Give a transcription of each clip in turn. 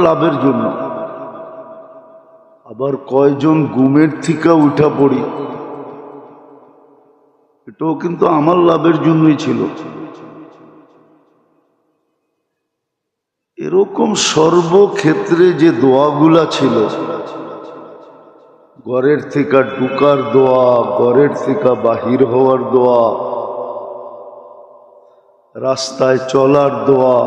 লাভের জন্য। আবার কয়জন ঘুমের থেকে উঠা পড়ি, এটাও কিন্তু আমার লাভের জন্যই ছিল। এরকম সর্বক্ষেত্রে যে দোয়াগুলা ছিল, ঘরের থেকে ঢুকার দোয়া, ঘরের থেকে বাহির হওয়ার দোয়া, রাস্তায় চলার দোয়া,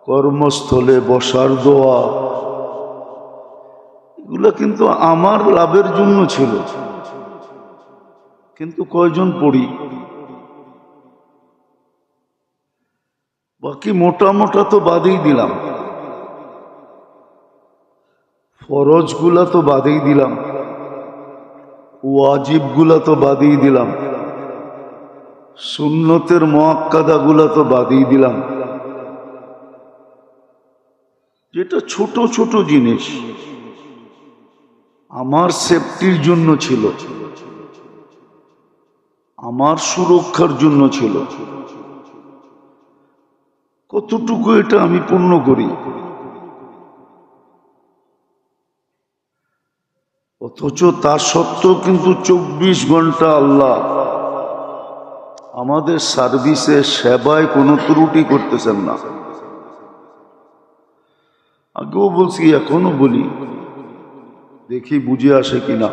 কর্মস্থলে বসার দোয়া, এগুলা কিন্তু আমার লাভের জন্য ছিল। কিন্তু কয়জন পড়ি? বাকি মোটা মোটা তো বাদেই দিলাম, ফরজগুলা তো বাদেই দিলাম, ওয়াজিবগুলা তো বাদেই দিলাম, সুন্নতের মুআক্কাদাগুলা তো বাদেই দিলাম। যেটা ছোট ছোট জিনিস আমার সেফটির জন্য ছিল, আমার সুরক্ষার জন্য ছিল, কতটুকু এটা আমি পূর্ণ করি। অথচ তা সত্ত্বেও কিন্তু 24 ঘন্টা আল্লাহ আমাদের সার্ভিসে, সেবায় কোনো ত্রুটি করতেছেন না। আগেও বলছি, এখনো বলি, দেখি বুঝে আসে কিনা।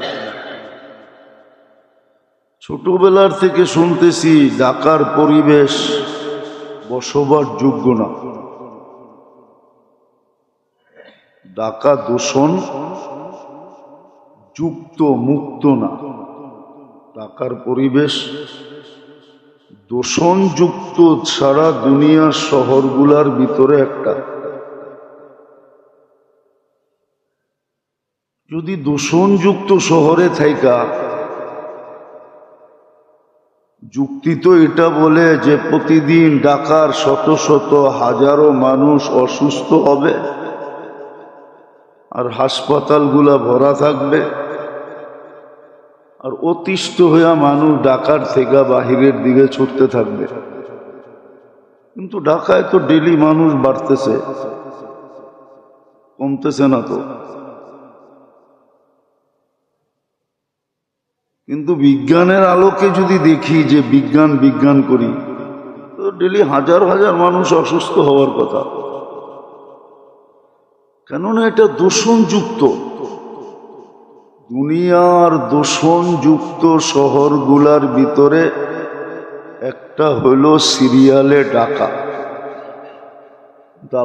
ছোটবেলার থেকে শুনতেছি ঢাকার পরিবেশ বসবাস যোগ্য না, ঢাকা দূষণ যুক্ত মুক্ত না, ঢাকার পরিবেশ দূষণযুক্ত সারা দুনিয়ার শহরগুলার ভিতরে একটা। যদি দূষণযুক্ত শহরে থাইকা, যুক্তি তো এটা বলে যে প্রতিদিন ঢাকার শত শত হাজারো মানুষ অসুস্থ হবে আর হাসপাতালগুলা ভরা থাকবে, আর অতিষ্ঠ হইয়া মানুষ ঢাকার থেকে বাহিরের দিকে ছুটতে থাকবে। কিন্তু ঢাকায় তো ডেলি মানুষ বাড়তেছে, কমতেছে না তো। কিন্তু বিজ্ঞানের আলোকে যদি দেখি যে বিজ্ঞান বিজ্ঞান করি, তো ডেলি হাজার হাজার মানুষ অসুস্থ হওয়ার কথা। কেননা এটা দূষণযুক্ত। দুনিয়ার দূষণযুক্ত শহরগুলার ভিতরে একটা হইল সিরিয়ালে ঢাকা।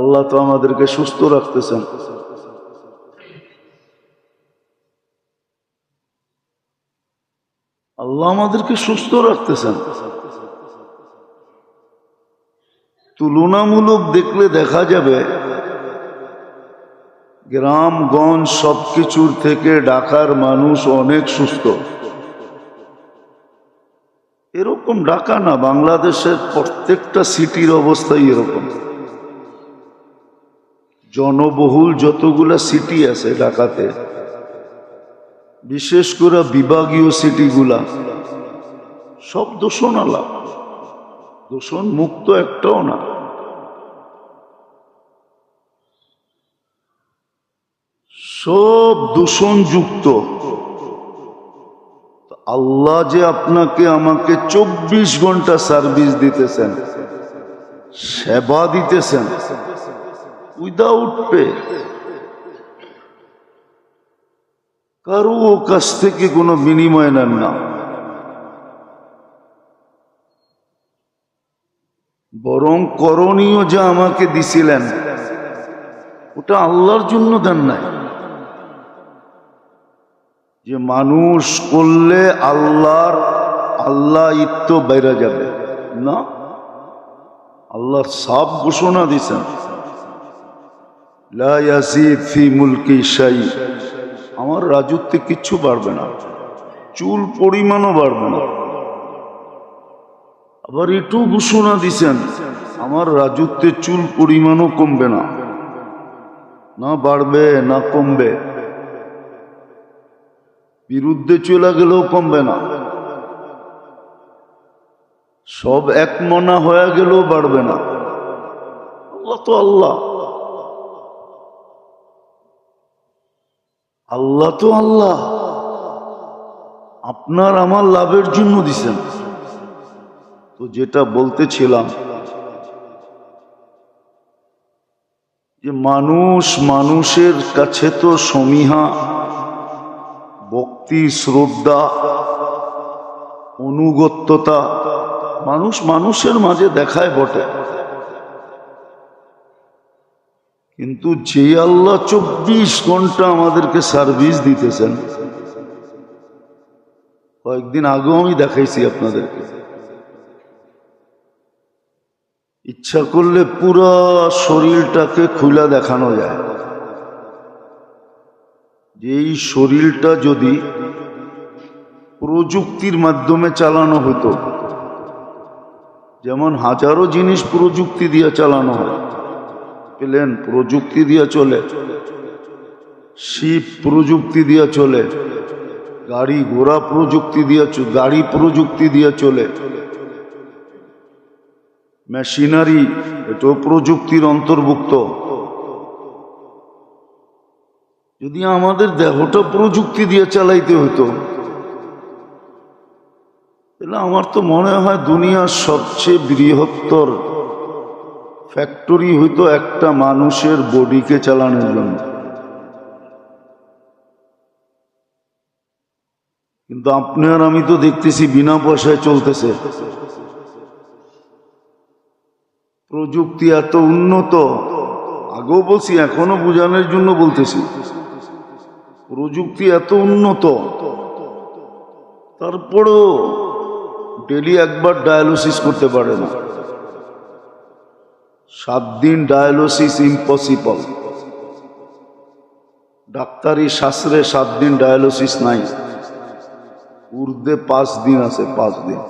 আল্লাহ তো আমাদেরকে সুস্থ রাখতেছেন। আল্লাহ আমাদেরকে সুস্থ রাখতেছেন। তুলনামূলক দেখলে দেখা যাবে গ্রামগঞ্জ সবকিছুর থেকে ঢাকার মানুষ অনেক সুস্থ। এরকম ঢাকা না, বাংলাদেশের প্রত্যেকটা সিটির অবস্থাই এরকম। জনবহুল যতগুলা সিটি আছে ঢাকাতে, বিশেষ করে বিভাগীয় সিটিগুলা, সব দূষণ আলা, দূষণ মুক্ত একটাও না। সব দূষণযুক্ত। আল্লাহ যে আপনাকে আমাকে 24 ঘন্টা সার্ভিস দিতেছেন, সেবা দিতেছেন, উইদাউট পে, কারো কাছ থেকে কোনো বিনিময় নেন না। বরং করণীয় যা আমাকে দিছিলেন ওটা আল্লাহর জন্য দেন নাই, যে মানুষ করলে আল্লাহ ইত্য বাইরা যাবে না। আল্লাহ সাফ ঘোষণা দিছেন, লা ইয়াজিদ ফি মুলকি শাই, আমার রাজত্বে কিচ্ছু বাড়বে না, চুল পরিমাণও বাড়বে না। আবার এটাও ঘোষণা দিছেন, আমার রাজত্বে চুল পরিমাণও কমবে না, না বাড়বে না কমবে। বিরুদ্ধে চলে গেলেও কমবে না, সব এক মনা হয়ে গেলেও বাড়বে না। আল্লাহ তো আল্লাহ, আল্লাহ তো আল্লাহ, আপনার আমার লাভের জন্য দিছেন। তো যেটা বলতেছিলাম যে মানুষ মানুষের কাছে তো সমীহা, ভক্তি, শ্রদ্ধা, অনুগত্যতা মানুষ মানুষের মাঝে দেখায় বটে, কিন্তু যে আল্লাহ 24 ঘন্টা আমাদেরকে সার্ভিস দিতেছেন, কয়েকদিন আগেও আমি দেখাইছি আপনাদেরকে, ইচ্ছা করলে পুরা শরীরটাকে খুলে দেখানো যায়। যে এই শরীরটা যদি প্রযুক্তির মাধ্যমে চালানো হতো, যেমন হাজারো জিনিস প্রযুক্তি দিয়ে চালানো হয়, প্লেন প্রযুক্তি দিয়ে চলে, শিপ প্রযুক্তি দিয়ে চলে, গাড়ি ঘোড়া প্রযুক্তি দিয়ে গাড়ি প্রযুক্তি দিয়ে চলে, মেশিনারি এটাও প্রযুক্তির অন্তর্ভুক্ত। যদি আমাদের দেহটা প্রযুক্তি দিয়ে চালাইতে হতো, তাহলে আমার তো মনে হয় দুনিয়ার সবচেয়ে বৃহত্তর ফ্যাক্টরি হইতো একটা মানুষের বডিকে চালানোর জন্য। কিন্তু আপনি আর আমি তো দেখতেছি বিনা পয়সায় চলতেছে। প্রযুক্তি এত উন্নত, আগেও বলছি এখনো বোঝানোর জন্য বলতেছি, প্রযুক্তি এত উন্নত, তারপরেও ডেলি একবার ডায়ালিসিস করতে পারে না। 7 দিন ডায়ালিসিস ইম্পসিবল। ডাক্তারি শাস্ত্রে 7 দিন ডায়ালিসিস নাই, ঊর্ধ্বে 5 দিন আছে, 5 দিন।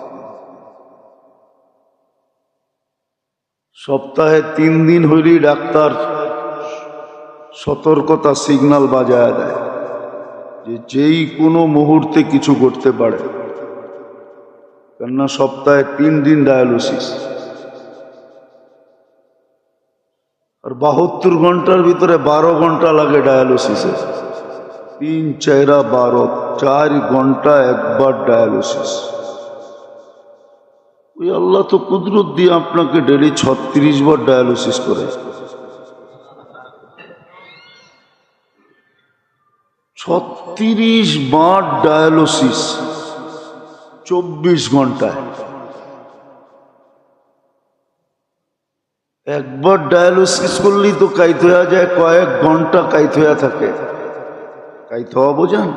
সপ্তাহে 3 দিন হইলেই ডাক্তার সতর্কতা সিগন্যাল বাজায় দেয় যে যেই কোনো মুহূর্তে কিছু করতে পারে, কেননা সপ্তাহে 3 দিন ডায়ালিসিস। আর 72 ঘন্টার ভিতরে 12 ঘন্টা লাগে ডায়ালিসিসে। 3, 4, 12, 4 ঘন্টা একবার ডায়ালিসিস। ওই আল্লাহ তো কুদরত দিয়ে আপনাকে ডেলি 36 বার ডায়ালিসিস করে। 36 বার ডায়ালিসিস 24 ঘন্টায়। একবার ডায়ালিসিস করলেই তো কাইত হয়ে যায়, কয়েক ঘন্টা কাইত হয়ে থাকে। কাইত হওয়া বোঝেন?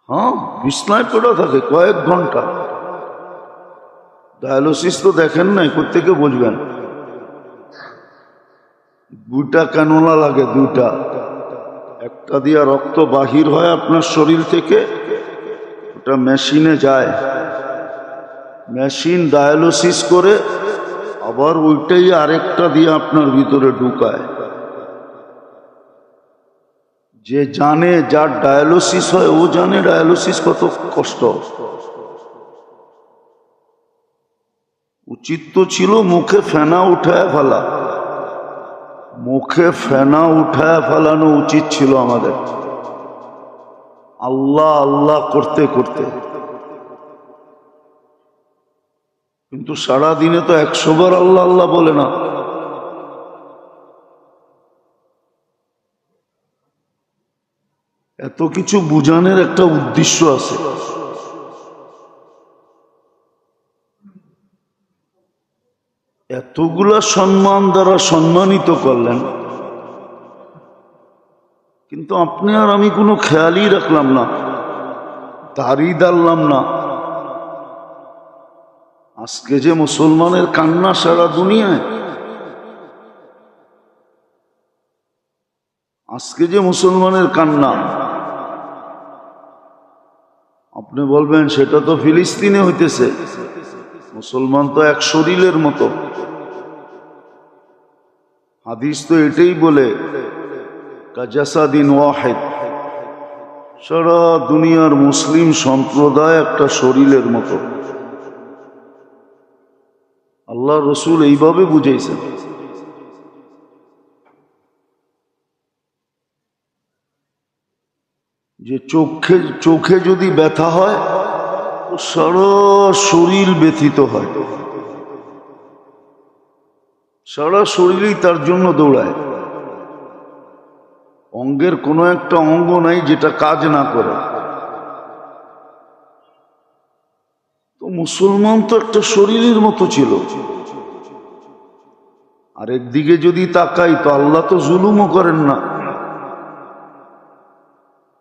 হ্যাঁ, বিছনায় পড়া থাকে কয়েক ঘন্টা। ডায়ালিসিস তো দেখেন নাই, কোত্থেকে বুঝবেন? 2টা ক্যানুলা লাগে, 2টা। একটা দিয়া রক্ত বাহির হয় আপনার শরীর থেকে, ওটা মেশিনে যায়, মেশিন ডায়ালিসিস করে, আবার ওইটাই আরেকটা দিয়ে আপনার ভিতরে ঢুকায়। যে জানে, যার ডায়ালিসিস হয় ও জানে ডায়ালিসিস কত কষ্ট। উচিত তো ছিল মুখে ফেনা উঠায় ফেলা, মুখে ফেনা উঠায় ফেলানো উচিত ছিল আমাদের, আল্লাহ আল্লাহ করতে করতে। কিন্তু সারা দিনে তো 100 বার আল্লাহ আল্লাহ বলে না। এত কিছু বুঝানোর একটা উদ্দেশ্য আছে। এতগুলা সম্মান দ্বারা সম্মানিত করলেন, কিন্তু আপনি আর আমি কোনো খেয়ালই রাখলাম না, দাড়ি দাঁড়লাম না। আজকে যে মুসলমানের কান্না সারা দুনিয়ায়, আজকে যে মুসলমানের কান্না, আপনি বলবেন সেটা তো ফিলিস্তিনে হইতেছে। মুসলমান তো এক শরীরের মতো। হাদিস তো এটাই বলে, কাজাসাদিন ওয়াহিদ, সারা দুনিয়ার মুসলিম সম্প্রদায় একটা শরীরের মতো। আল্লাহ রসুল এইভাবে বুঝাইছেন। যে চোখে যদি ব্যথা হয় তো সারা শরীর ব্যথিত হয়, সারা শরীরই তার জন্য দৌড়ায়। অঙ্গের কোনো একটা অঙ্গ নাই যেটা কাজ না করে। তো মুসলমান তো একটা শরীরের মতো ছিল। আরেকদিকে যদি তাকাই তো আল্লাহ তো জুলুমও করেন না।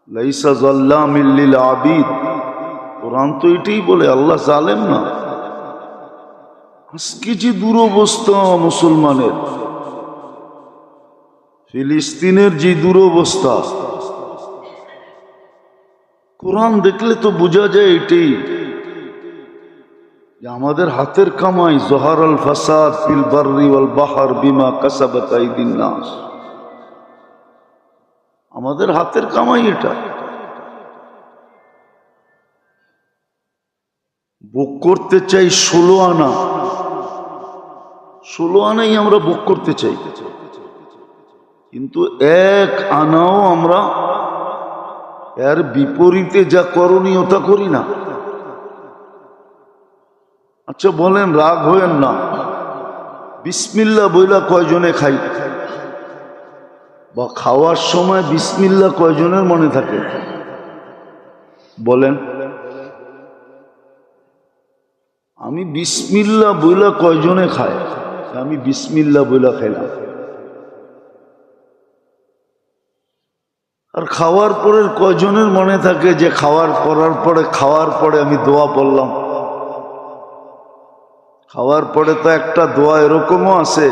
লাইসা যাল্লামিল লিল আবিদ, কোরআন তো এটাই বলে, আল্লাহ জালেম না। আজকে যে দুরবস্থা মুসলমানের, ফিলিস্তিনের যে দুরবস্থা, কোরআন দেখলে তো বোঝা যায় এটাই যে আমাদের হাতের কামাই। জহারাল ফাসাদ ফিল বাররি ওয়াল বাহর বিমা কাসাবাত আইদিন নাস, আমাদের হাতের কামাই এটা। ভোগ করতে চাই 16 আনা, 16 আনাই আমরা ভোগ করতে চাই, কিন্তু 1 আনাও আমরা এর বিপরীতে যা করণীয় তা করি না। আচ্ছা বলেন, রাগ হয়েন না, বিসমিল্লাহ বইলা কয়জনে খাই? বা খাওয়ার সময় বিসমিল্লাহ কয়জনের মনে থাকে? বলেন, আমি বিসমিল্লাহ বইলা কয়জনে খায়? আমি বিসমিল্লাহ বইলা খাইলাম। আর খাওয়ার পরের কয়জনের মনে থাকে যে খাওয়ার পরে আমি দোয়া পড়লাম? খাওয়ার পরে তো একটা দোয়া এরকমও আছে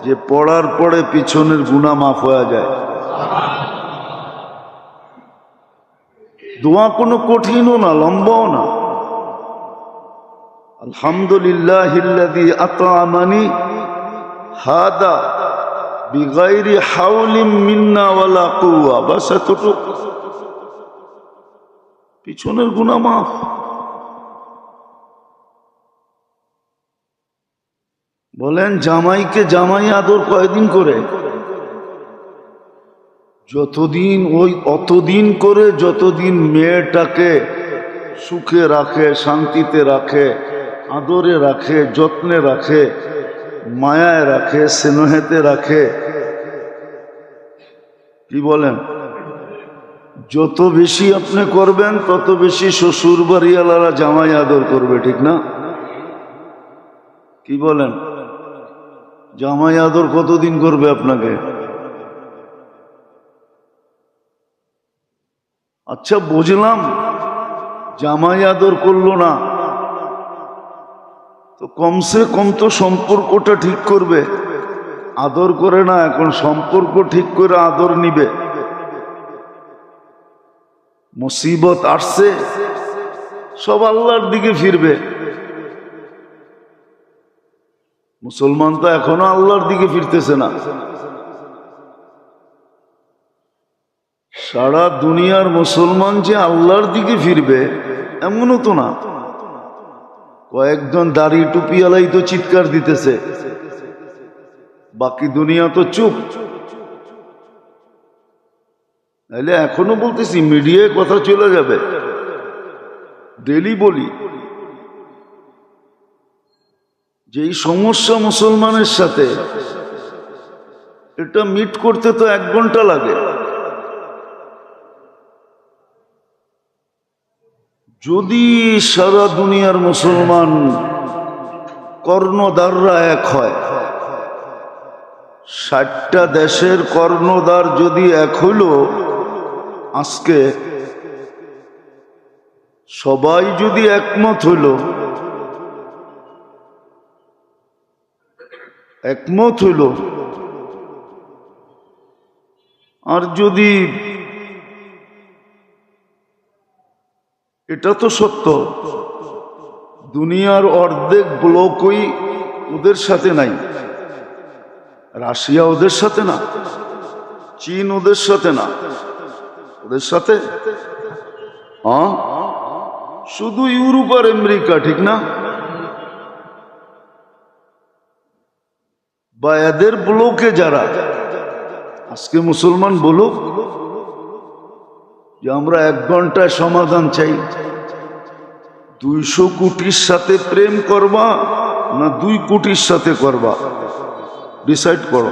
যে পড়ার পরে পিছনের গুনাহ মাফ হয়ে যায়। দোয়া কোনো কঠিনও না, লম্বাও না। আলহামদুলিল্লাহিল্লাযী আত'আমানি হাদা বিগাইরি হাওলিম মিন্না ওয়ালা কুওয়া, বাস এতটুকু, পিছনের গুনাহ মাফ। বলেন, জামাইকে জামাই আদর কয়দিন করে? অতদিন করে যতদিন মেয়েটাকে সুখে রাখে, শান্তিতে রাখে, আদরে রাখে, যত্নে রাখে, মায়ায় রাখে, স্নেহেতে রাখে। কি বলেন? যত বেশি আপনি করবেন তত বেশি শ্বশুর বাড়িওয়ালারা জামাই আদর করবে, ঠিক না? কি বলেন? জামাই আদর কতদিন করবে আপনাকে? আচ্ছা বুঝলাম, জামাই আদর করলো না তো কমসে কম তো সম্পর্কটা ঠিক করবে। আদর করে না, এখন সম্পর্ক ঠিক করে আদর নিবে। মুসিবত আসছে, সব আল্লাহর দিকে ফিরবে। মুসলমান তো এখনো আল্লাহর দিকে ফিরতেছে না। সারা দুনিয়ার মুসলমান যে আল্লাহর দিকে ফিরবে এমনও তো না। কয়েকজন দাড়ি টুপিওয়ালাই তো চিৎকার দিতেছে, বাকি দুনিয়া তো চুপ। তাহলে এখনো বলতেছি, মিডিয়ায় কথা চলে যাবে, ডেলি বলি যে এই সমস্যা মুসলমানের সাথে, এটা মিট করতে তো 1 ঘন্টা লাগে। যদি সারা দুনিয়ার মুসলমান কর্ণধাররা এক হয়, 60টা দেশের কর্ণধার যদি এক হইল, আজকে সবাই যদি একমত হইল, আর যদি, এটা তো সত্য, দুনিয়ার অর্ধেক ব্লকই ওদের সাথে নাই। রাশিয়া ওদের সাথে না, চীন ওদের সাথে না, ওদের সাথে শুধু ইউরোপ আর আমেরিকা, ঠিক না? বা এদের ব্লকে যারা, আজকে মুসলমান বলুক, যে আমরা 1 ঘন্টায় সমাধান চাই। 200 কোটির সাথে প্রেম করবা না 2 কোটির সাথে করবা, ডিসাইড করো।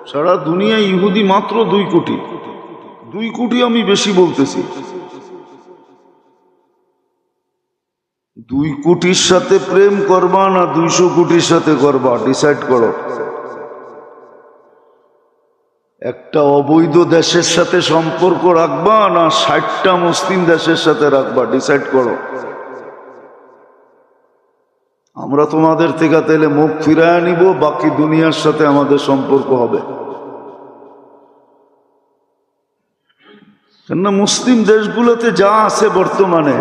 সারা দুনিয়ায় ইহুদি মাত্র 2 কোটি। 2 কোটি আমি বেশি বলতেছি। 2 কোটির সাথে প্রেম করবা না 200 কোটির সাথে করবা, ডিসাইড করো। একটা অবৈধ দেশের সাথে সম্পর্ক রাখবা না 60টা মুসলিম দেশের সাথে রাখবা, ডিসাইড করো। আমরা তোমাদের থেকে তাইলে মুখ ফিরায় নিব, বাকি দুনিয়ার সাথে আমাদের সম্পর্ক হবে। কেননা মুসলিম দেশগুলোতে যা আছে বর্তমানে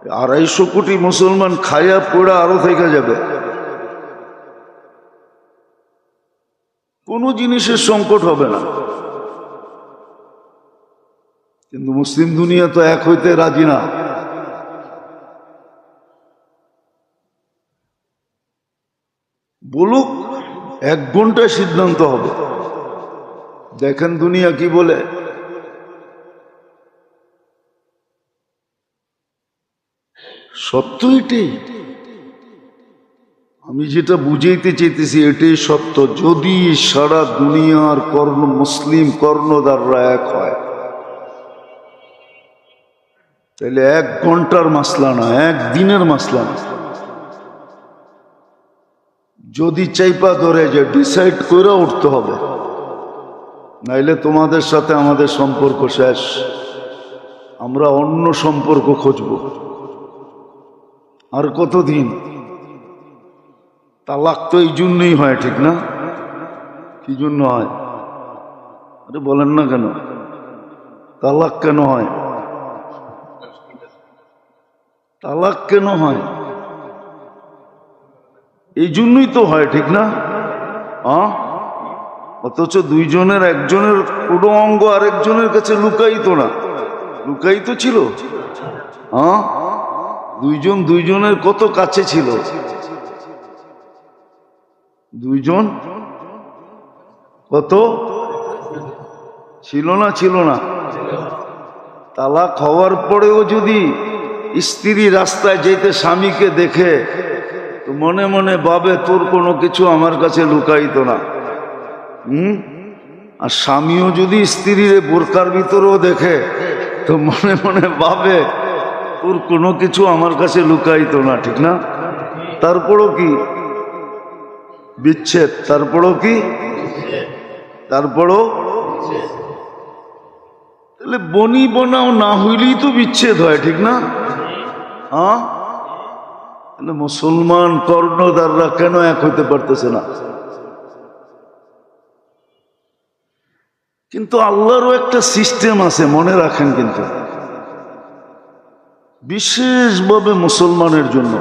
250 কোটি মুসলমান খাইয়া পোড়া আরো থেকে যাবে। কোনো জিনিসের সংকট হবে না। কিন্তু মুসলিম দুনিয়া তো এক হইতে রাজি না। বলুক, 1 ঘন্টায় সিদ্ধান্ত হবে। দেখেন দুনিয়া কি বলে। সত্য এটাই, আমি যেটা বুঝাইতে চাইতেছি এটাই সত্য। যদি সারা দুনিয়ার মুসলিম কর্ণধাররা এক হয়, তাহলে 1 ঘন্টার মাসলা না, 1 দিনের মাসলা না। যদি চাইপা ধরে যে ডিসাইড করে উঠতে হবে, নাইলে তোমাদের সাথে আমাদের সম্পর্ক শেষ, আমরা অন্য সম্পর্ক খুঁজব। আর কতদিন? তালাক তো এই জন্যই হয়, ঠিক না? কি জন্য হয়? আরে বলেন না কেন? তালাক কেন হয়? তালাক কেন হয়? এই জন্যই তো হয়, ঠিক না? অথচ দুইজনের একজনের কোনো অঙ্গ আরেকজনের কাছে লুকাইতো না, লুকাইতো ছিল। দুইজন দুইজনের কত কাছে ছিল। দুইজন কত ছিল না, ছিল না? তালাক হওয়ার পরেও যদি স্ত্রী রাস্তায় যেতে স্বামীকে দেখে তো মনে মনে ভাবে তোর কোনো কিছু আমার কাছে লুকাইতো না। আর স্বামীও যদি স্ত্রীর বোরকার ভিতরেও দেখে তো মনে মনে ভাবে তোর কোনো কিছু আমার কাছে লুকাইতো না, ঠিক না? তারপরও কি বিচ্ছেদ, তারপরও কি, তারপরও তাহলে বনি বনাও না হইলেই তো বিচ্ছেদ হয়, ঠিক না? তাহলে মুসলমান কর্ণধাররা কেন এক হইতে পারতেছে না? কিন্তু আল্লাহরও একটা সিস্টেম আছে, মনে রাখেন। কিন্তু বিশেষভাবে মুসলমানের জন্য,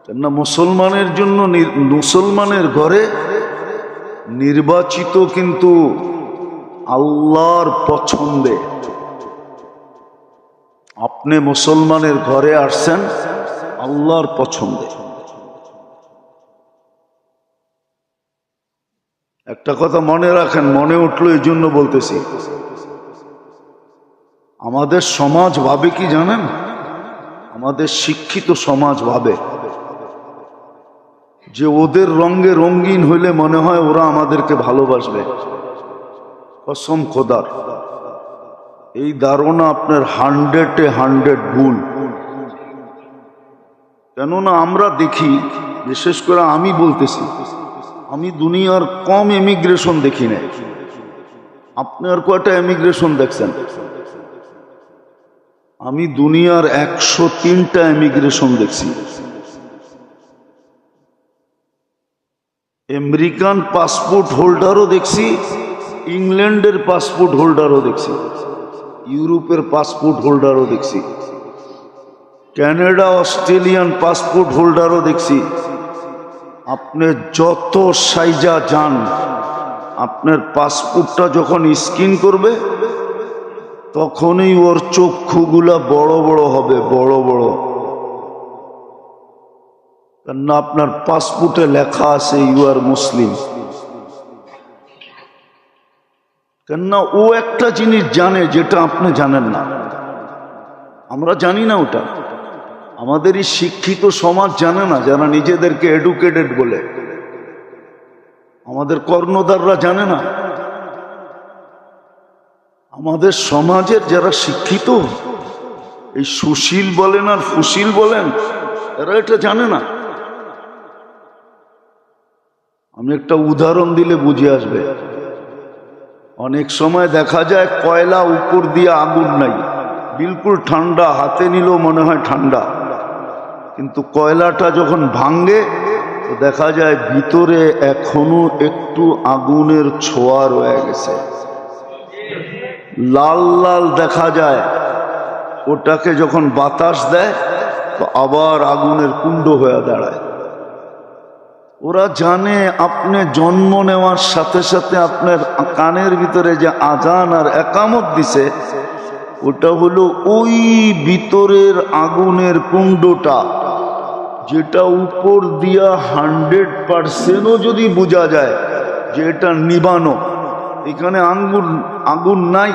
কেননা মুসলমানের জন্য, মুসলমানের ঘরে নির্বাচিত কিন্তু আল্লাহর পছন্দে। আপনি মুসলমানের ঘরে আসছেন আল্লাহর পছন্দে। একটা কথা মনে রাখেন, মনে উঠলো এই জন্য বলতেছি। আমাদের সমাজ ভাবে কি জানেন? আমাদের শিক্ষিত সমাজ ভাবে যে ওদের রঙে রঙিন হইলে মনে হয় ওরা আমাদেরকে ভালোবাসবে। কসম খোদার, এই ধারণা আপনার 100-এ 100 ভুল। কেননা আমরা দেখি, বিশেষ করে আমি বলতেছি, আমি দুনিয়ার কম এমিগ্রেশন দেখি না। আপনি আর কয়টা এমিগ্রেশন দেখছেন? আমি দুনিয়ার 103টা এমিগ্রেশন দেখছি। আমেরিকান পাসপোর্ট হোল্ডারও দেখছি, ইংল্যান্ডের পাসপোর্ট হোল্ডারও দেখছি, ইউরোপের পাসপোর্ট হোল্ডারও দেখছি, কানাডা অস্ট্রেলিয়ান পাসপোর্ট হোল্ডারও দেখছি। আপনি যত সাইজা যান, আপনার পাসপোর্টটা যখন স্ক্যান করবে তখনই ওর চক্ষুগুলা বড় বড় হবে, বড় বড়। কেননা আপনার পাসপোর্টে লেখা আছে ইউ আর মুসলিম। কেননা ও একটা জিনিস জানে যেটা আপনি জানেন না, আমরা জানি না। ওটা আমাদের এই শিক্ষিত সমাজ জানে না, যারা নিজেদেরকে এডুকেটেড বলে। আমাদের কর্ণধাররা জানে না। আমাদের সমাজের যারা শিক্ষিত, এই সুশীল বলেন আর ফুশীল বলেন, এরা এটা জানে না। আমি একটা উদাহরণ দিলে বুঝে আসবে। অনেক সময় দেখা যায় কয়লা উপর দিয়ে আগুন নাই, বিলকুল ঠান্ডা, হাতে নিলেও মনে হয় ঠান্ডা, কিন্তু কয়লাটা যখন ভাঙে তো দেখা যায় ভিতরে এখনো একটু আগুনের ছোঁয়া রয়ে গেছে, লাল লাল দেখা যায়। ওটাকে যখন বাতাস দেয় তো আবার আগুনের কুণ্ড হয়ে দাঁড়ায়। ওরা জানে আপনি জন্ম নেওয়ার সাথে সাথে আপনার কানের ভিতরে যে আজান আর একামত দিছে, ওটা হলো ওই ভিতরের আগুনের কুণ্ডটা, যেটা উপর দিয়া 100%ও যদি বোঝা যায় যে এটা নিবানো, এখানে আগুন নাই,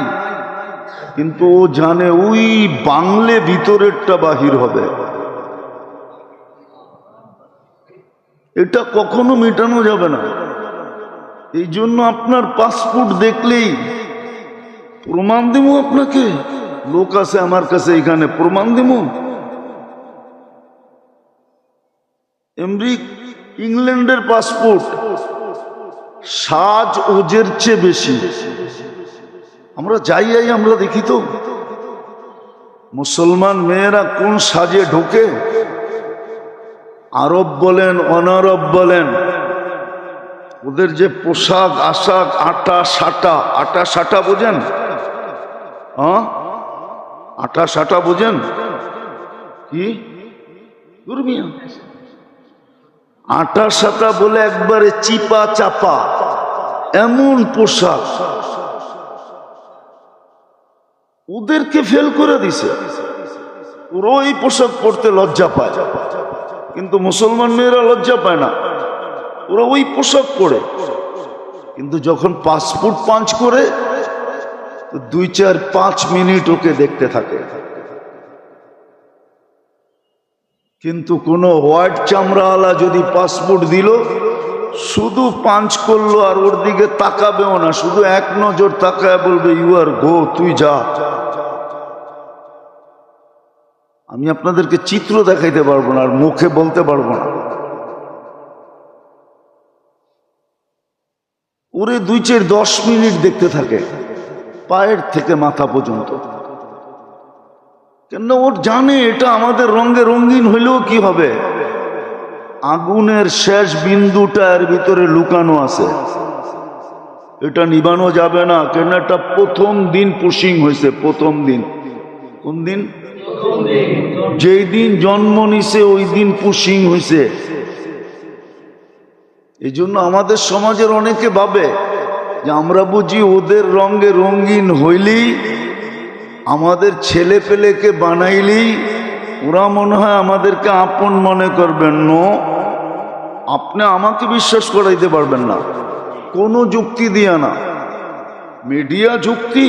কিন্তু ও জানে ওই বাংলে ভিতরেরটা বাহির হবে। এটা কখনো মেটানো যাবে না। এই জন্য আপনার পাসপোর্ট দেখলেই প্রমাণ দিব আপনাকে, লোক আছে আমার কাছে, এখানে প্রমাণ দিব। ইংল্যান্ডের পাসপোর্ট সাজ ওজের চেয়ে বেশি। আমরা যাই আমরা দেখি তো মুসলমান মেয়েরা কোন সাজে ঢোকে। আরব বলেন অনারব বলেন, ওদের যে পোশাক আশাক, আটা সাটা বোঝেন? হ্যাঁ, আটা সাটা বোঝেন কি? দুর্মিয়া আটা সাটা বলে একবারে চিপা চাপা এমন পোশাক, ওদেরকে ফেল করে দিছে। ওরা এই পোশাক পরতে লজ্জা পায়, কিন্তু মুসলমান মেয়েরা লজ্জা পায় না, ওরা ওই পোশাক পরে। কিন্তু যখন পাসপোর্ট পাঞ্চ করে তো 2-4-5 মিনিট ওকে দেখতে থাকে। কিন্তু কোন হোয়াইট চামড়াওয়ালা যদি পাসপোর্ট দিল, শুধু পাঞ্চ করলো আর ওর দিকে তাকাবেও না, শুধু এক নজর তাকায় বলবে ইউ আর গো, তুই যা। আমি আপনাদেরকে চিত্র দেখাইতে পারবো না আর মুখে বলতে পারবো না। ওরে 2-4-10 মিনিট দেখতে থাকে, পায়ের থেকে মাথা পর্যন্ত। কেন? ওর জানে এটা আমাদের রঙে রঙিন হইলেও কি হবে, আগুনের শেষ বিন্দুটা এর ভিতরে লুকানো আছে, এটা নিবানো যাবে না। কেন? এটা প্রথম দিন পুশিং হয়েছে, প্রথম দিন। কোন দিন? যেই দিন জন্ম নিছে ওই দিন পুশিং হয়েছে। এই জন্য আমাদের সমাজের অনেকে ভাবে যে আমরা বুঝি ওদের রঙে রঙিন হইলেই, আমাদের ছেলে পেলেকে বানাইলেই ওরা মনে হয় আমাদেরকে আপন মনে করবেন। নো, আপনি আমাকে বিশ্বাস করাইতে পারবেন না কোনো যুক্তি দিয়া না, মিডিয়া যুক্তি।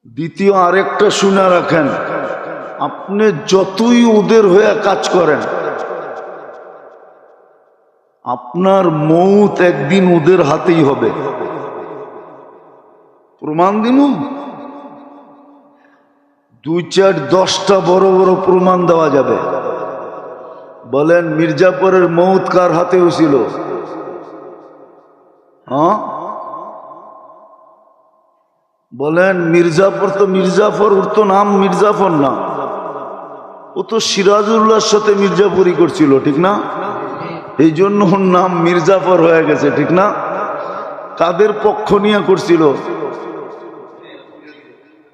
দ্বিতীয় আরেকটা শুনে রাখেন, আপনি যতই ওদের হয়ে কাজ করেন, আপনার মৌত একদিন ওদের হাতেই হবে। প্রমাণ দিন, 2-4-10টা বড় বড় প্রমাণ দেওয়া যাবে। বলেন মির্জাপুরের মৌত কার হাতে হয়েছিল? হ্যাঁ বলেন। মির্জাফর তো মির্জাফর, ওর তো নাম মির্জাফর না, ও তো সিরাজউল্লাহর সাথে মির্জাপুরি করছিল, ঠিক না? এই জন্য ওর নাম মির্জাফর হয়ে গেছে, ঠিক না? কাদের পক্ষ নিয়ে করছিল?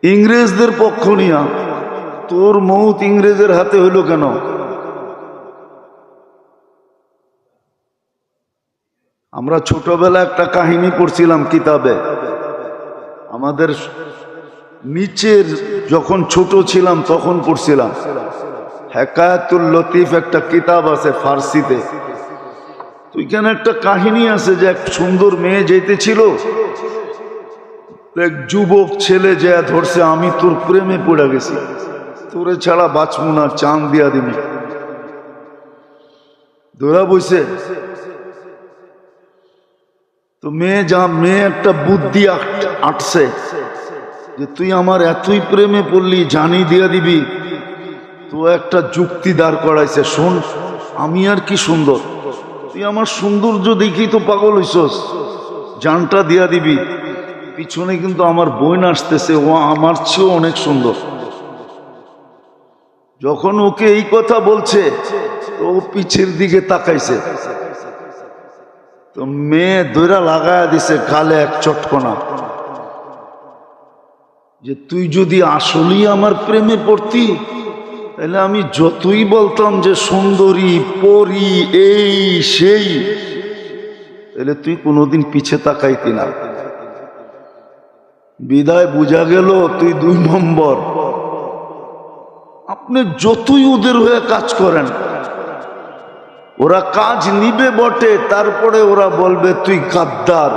ইংরেজদের পক্ষ নিয়া। তোর মৌত ইংরেজের হাতে হইল কেন? আমরা ছোটবেলা একটা কাহিনী পড়ছিলাম কিতাবে, আমাদের নিচের যখন ছোট ছিলাম তখন পড়ছিলাম। হেকায়াতুল লতিফ একটা কিতাব আছে ফার্সিতে, তো এখানে একটা কাহিনী আছে যে এক সুন্দর মেয়ে যেতেছিল, এক যুবক ছেলে যা ধরছে, আমি তোর প্রেমে পড়ে গেছি, তোরে ছাড়া বাঁচবো না, চাঁদ দিয়া দিবি। ধরা বইছে। তো মেয়ে একটা বুদ্ধি আটছে যে তুই আমার এতই প্রেমে পড়লি, জানি দিয়া দিবি। তো একটা যুক্তি দাঁড় করাইছে, শোন আমি আর কি সুন্দর, তুই আমার সৌন্দর্য দেখি তো পাগল হইছস, জানটা দিয়া দিবি। পিছনে কিন্তু আমার বোন আসতেছে, ও আমার চেয়েও অনেক সুন্দর। যখন ওকে এই কথা বলছে তো ও পিছের দিকে তাকাইছে, তো মেয়ে দৈরা লাগায়া দিছে গালে এক চটকনা, যে তুই যদি আসলেই আমার প্রেমে পড়তি, তাহলে আমি যতই বলতাম যে সুন্দরী পরী এই সেই, তাহলে তুই কোনোদিন পিছে তাকাইতি না। বিদায় বুঝা গেল তুই 2 নম্বর। আপনি যতই ওদের হয়ে কাজ করেন, ওরা কাজ নিবে বটে, তারপরে ওরা বলবে তুই গাদ্দার।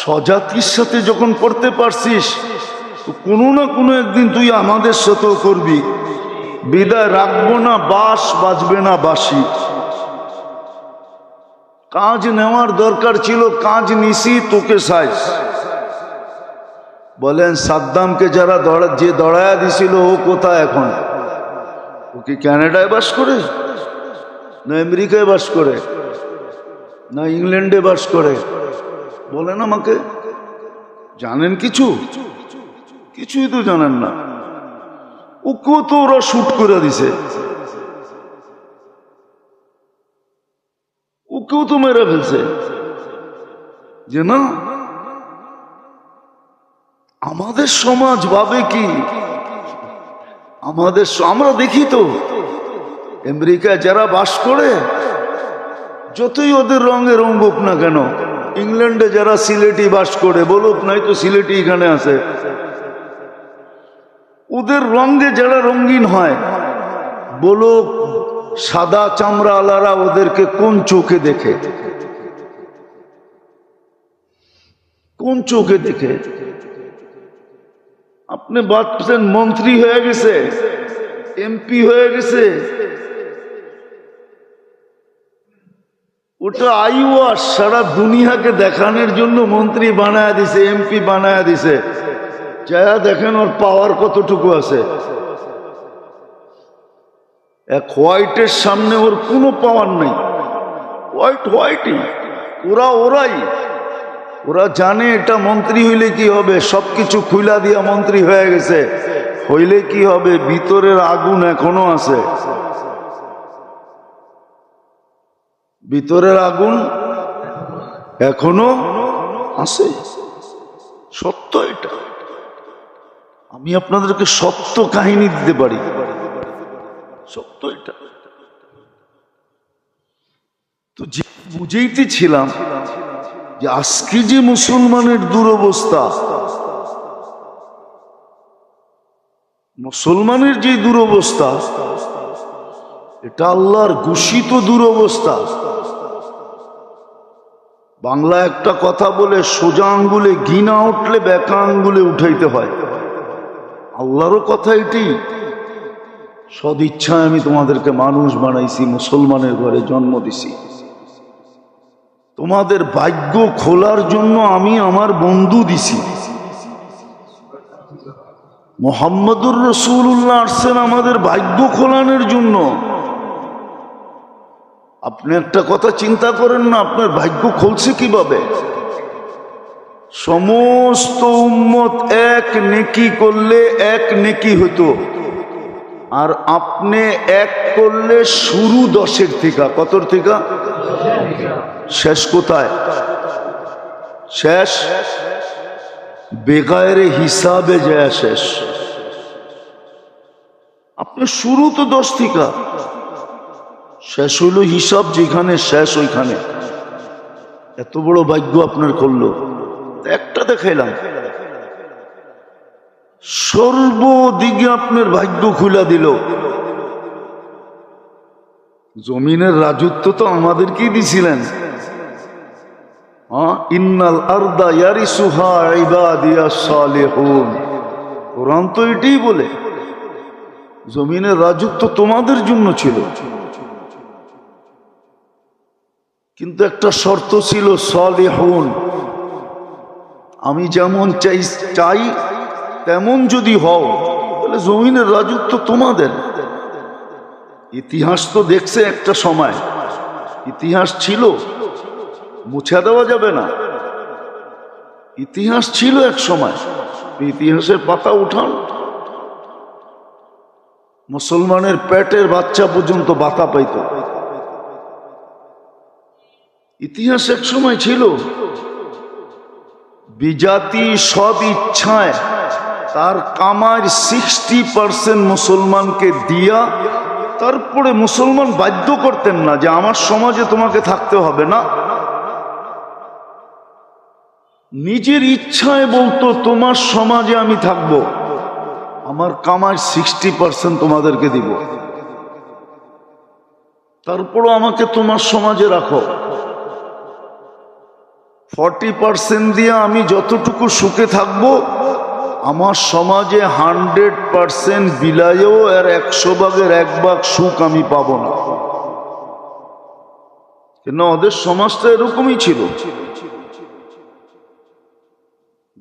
স্বজাতির সাথে যখন করতে পারছিস, তো কোনো না কোনো একদিন তুই আমাদের সাথেও করবি। বিদায় রাখবো না বাঁশ, বাজবে না বাঁশি। কাজ নেওয়ার দরকার ছিল, কাজ নিছি, তোকে সাইজ। বলেন সাদ্দামকে যারা যে দড়ায়া দিছিল, ও কোথায় এখন? ও কি কানাডায় বাস করে, না আমেরিকায় বাস করে, না ইংল্যান্ডে বাস করে? বলেন আমাকে, জানেন কিছু? কিছুই তো জানেন না। ওকেও তো ওরা শুট করে দিছে, ওকেও তো মেরে ফেলছে। যে না, আমাদের সমাজ ভাবে কি, আমরা দেখি তো আমেরিকায় যারা বাস করে, যতই ওদের রঙে রঙুক না কেন, ইংল্যান্ডে যারা সিলেটি বাস করে, বলুক নাই তো সিলেটি এখানে আছে, ওদের রঙে যারা রঙিন হয়, বলুক সাদা চামড়া আলারা ওদেরকে কোন চোখে দেখে, কোন চোখে দেখে? আপনি ভাবছেন মন্ত্রী হয়ে গেছে, এমপি হয়ে গেছে, ওটা আইওয়াস সারা দুনিয়াকে দেখানোর জন্য মন্ত্রী বানায় দিছে, এমপি বানায় দিছে। যারা দেখেন ওর পাওয়ার কতটুকু আছে। এক হোয়াইটের সামনে ওর কোনো পাওয়ার নেই। হোয়াইটই, ওরা জানে এটা মন্ত্রী হইলে কি হবে, সবকিছু খুইলা দিয়া মন্ত্রী হয়ে গেছে, হইলে কি হবে, ভিতরের আগুন এখনো আছে, ভিতরের আগুন এখনো আছে। সত্য এটা, আমি আপনাদেরকে সত্য কাহিনী দিতে পারি, সত্য এটা। তো বুঝেইতেছিলাম যে আজকে যে মুসলমানের দুরবস্থা, মুসলমানের যে দুরবস্থা, এটা আল্লাহর ঘোষিত দুরবস্থা। বাংলা একটা কথা বলে, সোজা আঙ্গুলে ঘি না উঠলে বেকা আঙ্গুলে উঠাইতে হয়। আল্লাহরও কথা এটি, সদিচ্ছায় আমি তোমাদেরকে মানুষ বানাইছি, মুসলমানের ঘরে জন্ম দিছি। তোমাদের ভাগ্য খোলার জন্য আমি আমার বন্ধু দিছি। মুহাম্মদুর রাসূলুল্লাহ আসছেন আমাদের ভাগ্য খোলানোর জন্য। আপনি একটা কথা চিন্তা করেন না, আপনার ভাগ্য খুলছে কিভাবে? সমস্ত উম্মত এক নেকি করলে এক নেকি হতো, আর আপনি এক করলে শুরু 10-এর থেকে। কতর থেকে? শেষ কোথায়? শেষ বেগায়ের হিসাবে যায় শেষ। আপনি শুরু তো 10 থেকে, শেষ হইল হিসাব যেখানে শেষ ওইখানে। এত বড় ভাগ্য আপনার করলো। একটা দেখাইলাম, সর্বদিকে আপনার ভাগ্য খুলে দিল। জমিনের রাজত্ব তো আমাদেরকেই দিছিলেন। ইন্নাল আরদা ইয়ারিসুহা ইবাদিয়াস সালিহুন, কোরআন তো এটাই বলে জমিনের রাজত্ব তোমাদের জন্য ছিল, কিন্তু একটা শর্ত ছিল সালিহুন, আমি যেমন চাই তেমন যদি হও তাহলে জমিনের রাজত্ব তোমাদের। ইতিহাস তো দেখছে একটা সময়, ইতিহাস ছিল, মুছে দেওয়া যাবে না, ইতিহাস ছিল এক সময়। ইতিহাসের পাতা উঠান, মুসলমানের পেটের বাচ্চা পর্যন্ত বাতা পাইত। ইতিহাস এক সময় ছিল, বিজাতি সব ইচ্ছায় তার কামার 60% মুসলমানকে দিয়া তারপরে মুসলমান বাধ্য করতেন না যে আমার সমাজে তোমাকে থাকতে হবে না, নিজের ইচ্ছায় বলতো তোমার সমাজে আমি থাকব, আমার কামার 60% তোমাদেরকে দিব, তারপরও আমাকে তোমার সমাজে রাখো, 40% দিয়ে আমি যতটুকু সুখে থাকবো আমার সমাজে 100% বিলাইও এর 100 ভাগের 1 ভাগ সুখ আমি পাবো না। কেন ওদের সমাজটা এরকমই ছিল,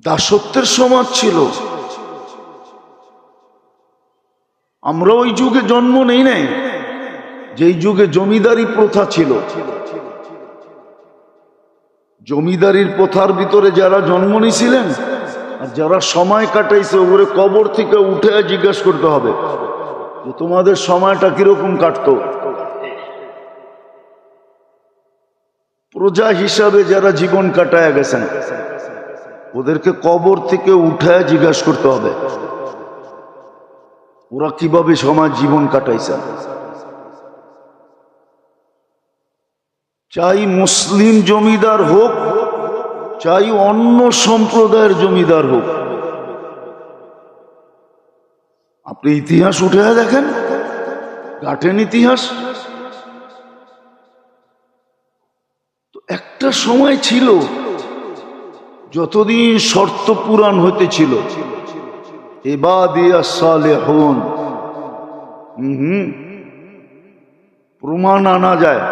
দাসত্বের সমাজ ছিল। আমরা ওই যুগে জন্ম নেই নাই যেই যুগে জমিদারি প্রথা ছিল। জমিদারির প্রথার ভিতরে যারা জন্ম নিয়েছিলেন আর যারা সময় কাটাইছে ওরে কবর থেকে উঠে জিজ্ঞাসা করতে হবে যে তোমাদের সময়টা কিরকম কাটতো। প্রজা হিসাবে যারা জীবন কাটায় গেছেন ওদেরকে কবর থেকে উঠে জিজ্ঞাসা করতে হবে ওরা কিভাবে সময় জীবন কাটাইছে। চাই মুসলিম জমিদার হোক চাই অন্য সম্প্রদায়ের জমিদার হোক, আপনি ইতিহাস উঠে দেখেন, ঘাটেন ইতিহাস। তো একটা সময় ছিল যতদিন শর্ত পূরণ হইতেছিল ইবাদিয়াস সালিহুন, প্রমাণ আনা যায়।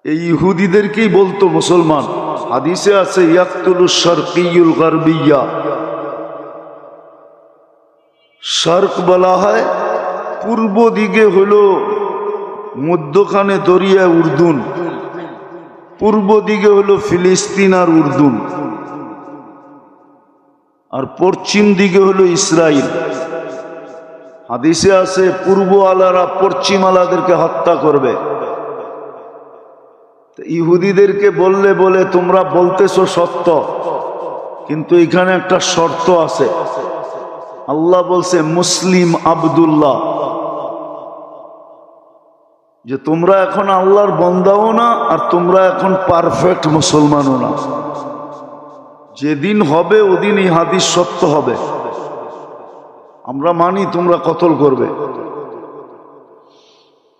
এই ইহুদিদেরকেই বলতো মুসলমান, হাদিসে আছে ইয়াকতুলুশ শারকিয়ুল গারবিয়্যা, শারক বলা হয় পূর্ব দিকে হলো মধ্যখানে দরিয়া উর্দুন, পূর্ব দিকে হলো ফিলিস্তিন আর উর্দুন, আর পশ্চিম দিকে হলো ইসরায়েল। হাদিসে আছে পূর্ব আলারা পশ্চিম আলাদেরকে হত্যা করবে। ইহুদিদেরকে বলে তোমরা বলতেছো সত্য, কিন্তু এখানে একটা শর্ত আছে। আল্লাহ বলছে মুসলিম আব্দুল্লাহ, যে তোমরা এখন আল্লাহর বান্দাও না আর তোমরা এখন পারফেক্ট মুসলমানও না। যেদিন হবে ওদিন এই হাদিস সত্য হবে। আমরা মানি তোমরা কতল করবে।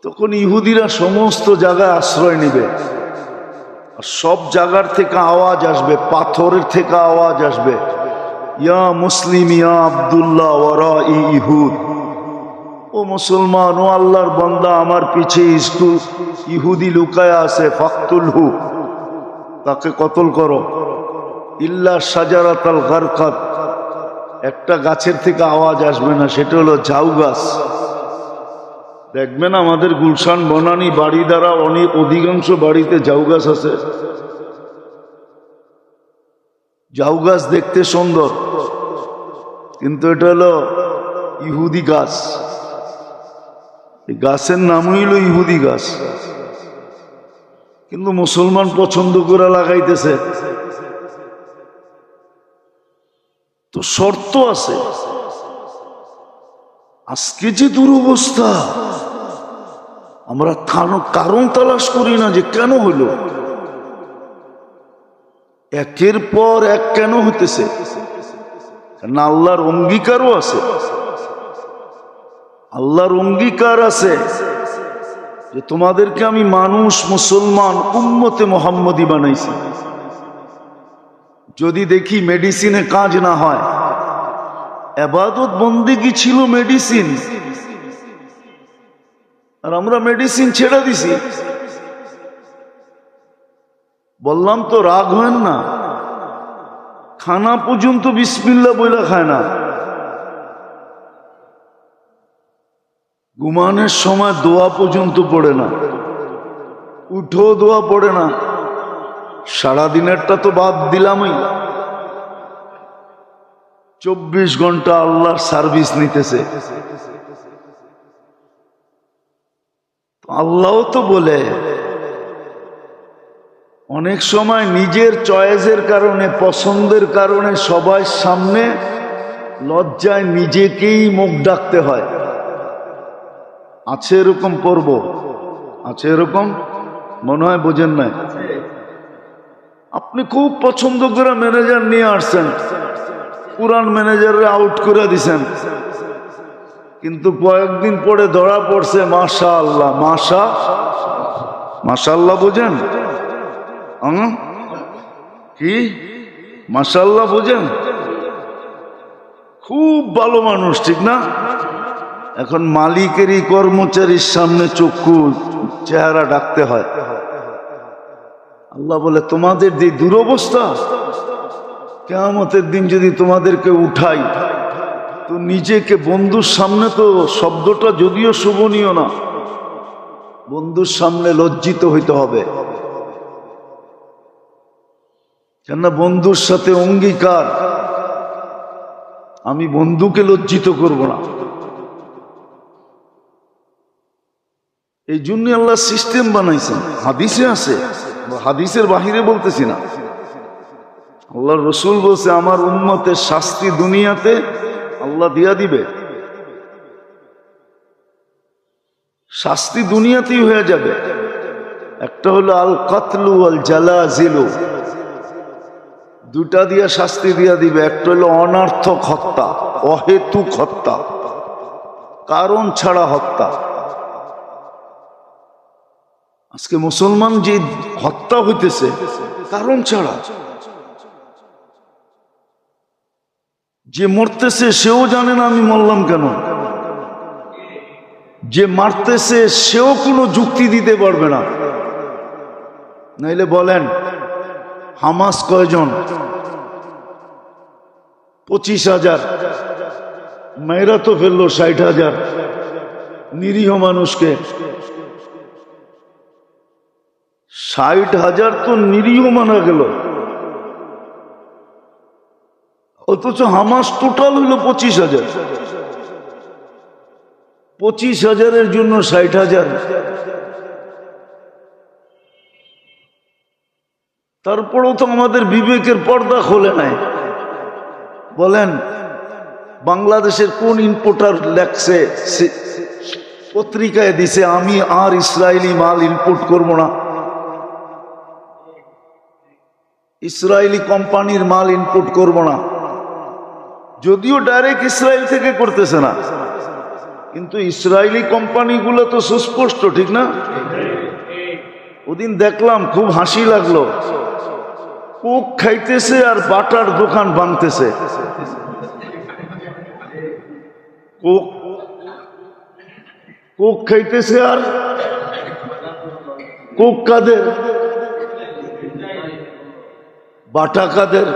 তখন ইহুদিরা সমস্ত জায়গায় আশ্রয় নেবে, আর সব জায়গার থেকে আওয়াজ আসবে, পাথরের থেকে আওয়াজ আসবে, ইয়া মুসলিম ইয়া আব্দুল্লাহ ওয়ারা ইহুদ, ও মুসলমান ও আল্লাহর বান্দা আমার পিছে স্কুল ইহুদি লুকায় আছে, ফাকতুলহু, তাকে কতল করো। ইল্লা শাজারাতাল গারকাত, একটা গাছের থেকে আওয়াজ আসবে না, সেটা হলো ঝাউ গাছ। দেখবেন আমাদের গুলশান বনানী বাড়ি দ্বারা অনেক অধিকাংশ বাড়িতে ঝাউ গাছ আছে। ঝাউ গাছ দেখতে সুন্দর, কিন্তু এটা হলো ইহুদি গাছ। এই গাছের নামই হলো ইহুদি গাছ, কিন্তু মুসলমান পছন্দ করে লাগাইতেছে। তো শর্ত আছে। আজকে যে দুরবস্থা, আমরা কারণ তালাশ করি না যে কেন হইল, একের পর এক কেন হইতেছে, না আল্লাহর অঙ্গীকারও আছে। আল্লাহর অঙ্গীকার আছে যে তোমাদেরকে আমি মানুষ, মুসলমান, উম্মতে মুহাম্মদী বানাইছি। যদি দেখি মেডিসিনে কাজ না হয়, ইবাদত বন্দেগী ছিল মেডিসিন, আর আমরা মেডিসিন ছেড়ে দিছি। বললাম তো রাগ হয় না, খানা পর্যন্ত বিসমিল্লাহ বইলা খায় না, ঘুমানোর সময় দোয়া পর্যন্ত পড়ে না, উঠো দোয়া পড়ে না। সারাদিনেরটা তো বাদ দিলামই, 24 ঘন্টা আল্লাহর সার্ভিস নিতেছে। আল্লাহ তো বলে অনেক সময় নিজের চয়েসের কারণে, পছন্দের কারণে সবার সামনে লজ্জায় নিজেকেই মুখ ডাকতে হয়। আছে এরকম পর্ব, আছে এরকম, মনে হয় বোঝেন নাই। আপনি খুব পছন্দ করে ম্যানেজার নিয়ে আসছেন, পুরান ম্যানেজারে আউট করে দিছেন, কিন্তু কয়েকদিন পরে ধরা পড়ছে মাশাআল্লাহ, মাশাআল্লাহ বোঝেন কি? মাশাআল্লাহ বোঝেন? খুব ভালো মানুষ, ঠিক না? এখন মালিকেরই কর্মচারীর সামনে চক্ষু চেহারা ডাকতে হয়। আল্লাহ বলে তোমাদের যে দুরবস্থা, কিয়ামতের দিন যদি তোমাদেরকে উঠাই, তো নিজেকে বন্ধুর সামনে, তো শব্দটা যদিও শোভনীয় না, বন্ধুর সামনে লজ্জিত হইতে হবে। কেননা বন্ধুর সাথে অঙ্গীকার, আমি বন্ধুকে লজ্জিত করব না। এই জন্য আল্লাহ সিস্টেম বানাইছেন, হাদিসে আছে, হাদিসের বাহিরে বলতেছি না। আল্লাহ রসুল বলছে আমার উম্মতের শাস্তি দুনিয়াতে আল্লাহ দিয়া দিবে, শাস্তি দুনিয়াতেই হয়ে যাবে। একটা হলো আল কাতলু আল জালাজিলু, দুটা দিয়া শাস্তি দিয়া দিবে। একটা হলো অনার্থক হত্যা, অহেতুক হত্যা, কারণ ছাড়া হত্যা। আজকে মুসলমান যে হত্যা হইতেছে কারণ ছাড়া, যে মরতেছে সেও জানে না আমি মরলাম কেন, যে মারতেছে সেও কোনো যুক্তি দিতে পারবে না। নাইলে বলেন হামাস কয়জন? 25,000, মেয়েরা তো ফেললো 60,000 নিরীহ মানুষকে। 60,000 তো নিরীহ মানা গেল, অথচ হামাস টোটাল হইল 25,000। 25,000-এর জন্য 60,000। তারপরেও তো আমাদের বিবেকের পর্দা খোলে নাই। বলেন বাংলাদেশের কোন ইম্পোর্টার লেখছে, পত্রিকায় দিছে আমি আর ইসরায়েলি মাল ইম্পোর্ট করব না, ইসরায়েলি কোম্পানির মাল ইম্পোর্ট করব না। যদিও ডাইরেক্ট ইসরায়েল থেকে করতেছে না, কিন্তু ইসরায়েলি কোম্পানিগুলো তো সুস্পষ্ট, ঠিক না? ওদিন দেখলাম, খুব হাসি লাগলো, কোক খাইতেছে আর বাটার দোকান ভাঙতেছে। কোক খাইতেছে আর কোক কাদের, বাটা কাদের,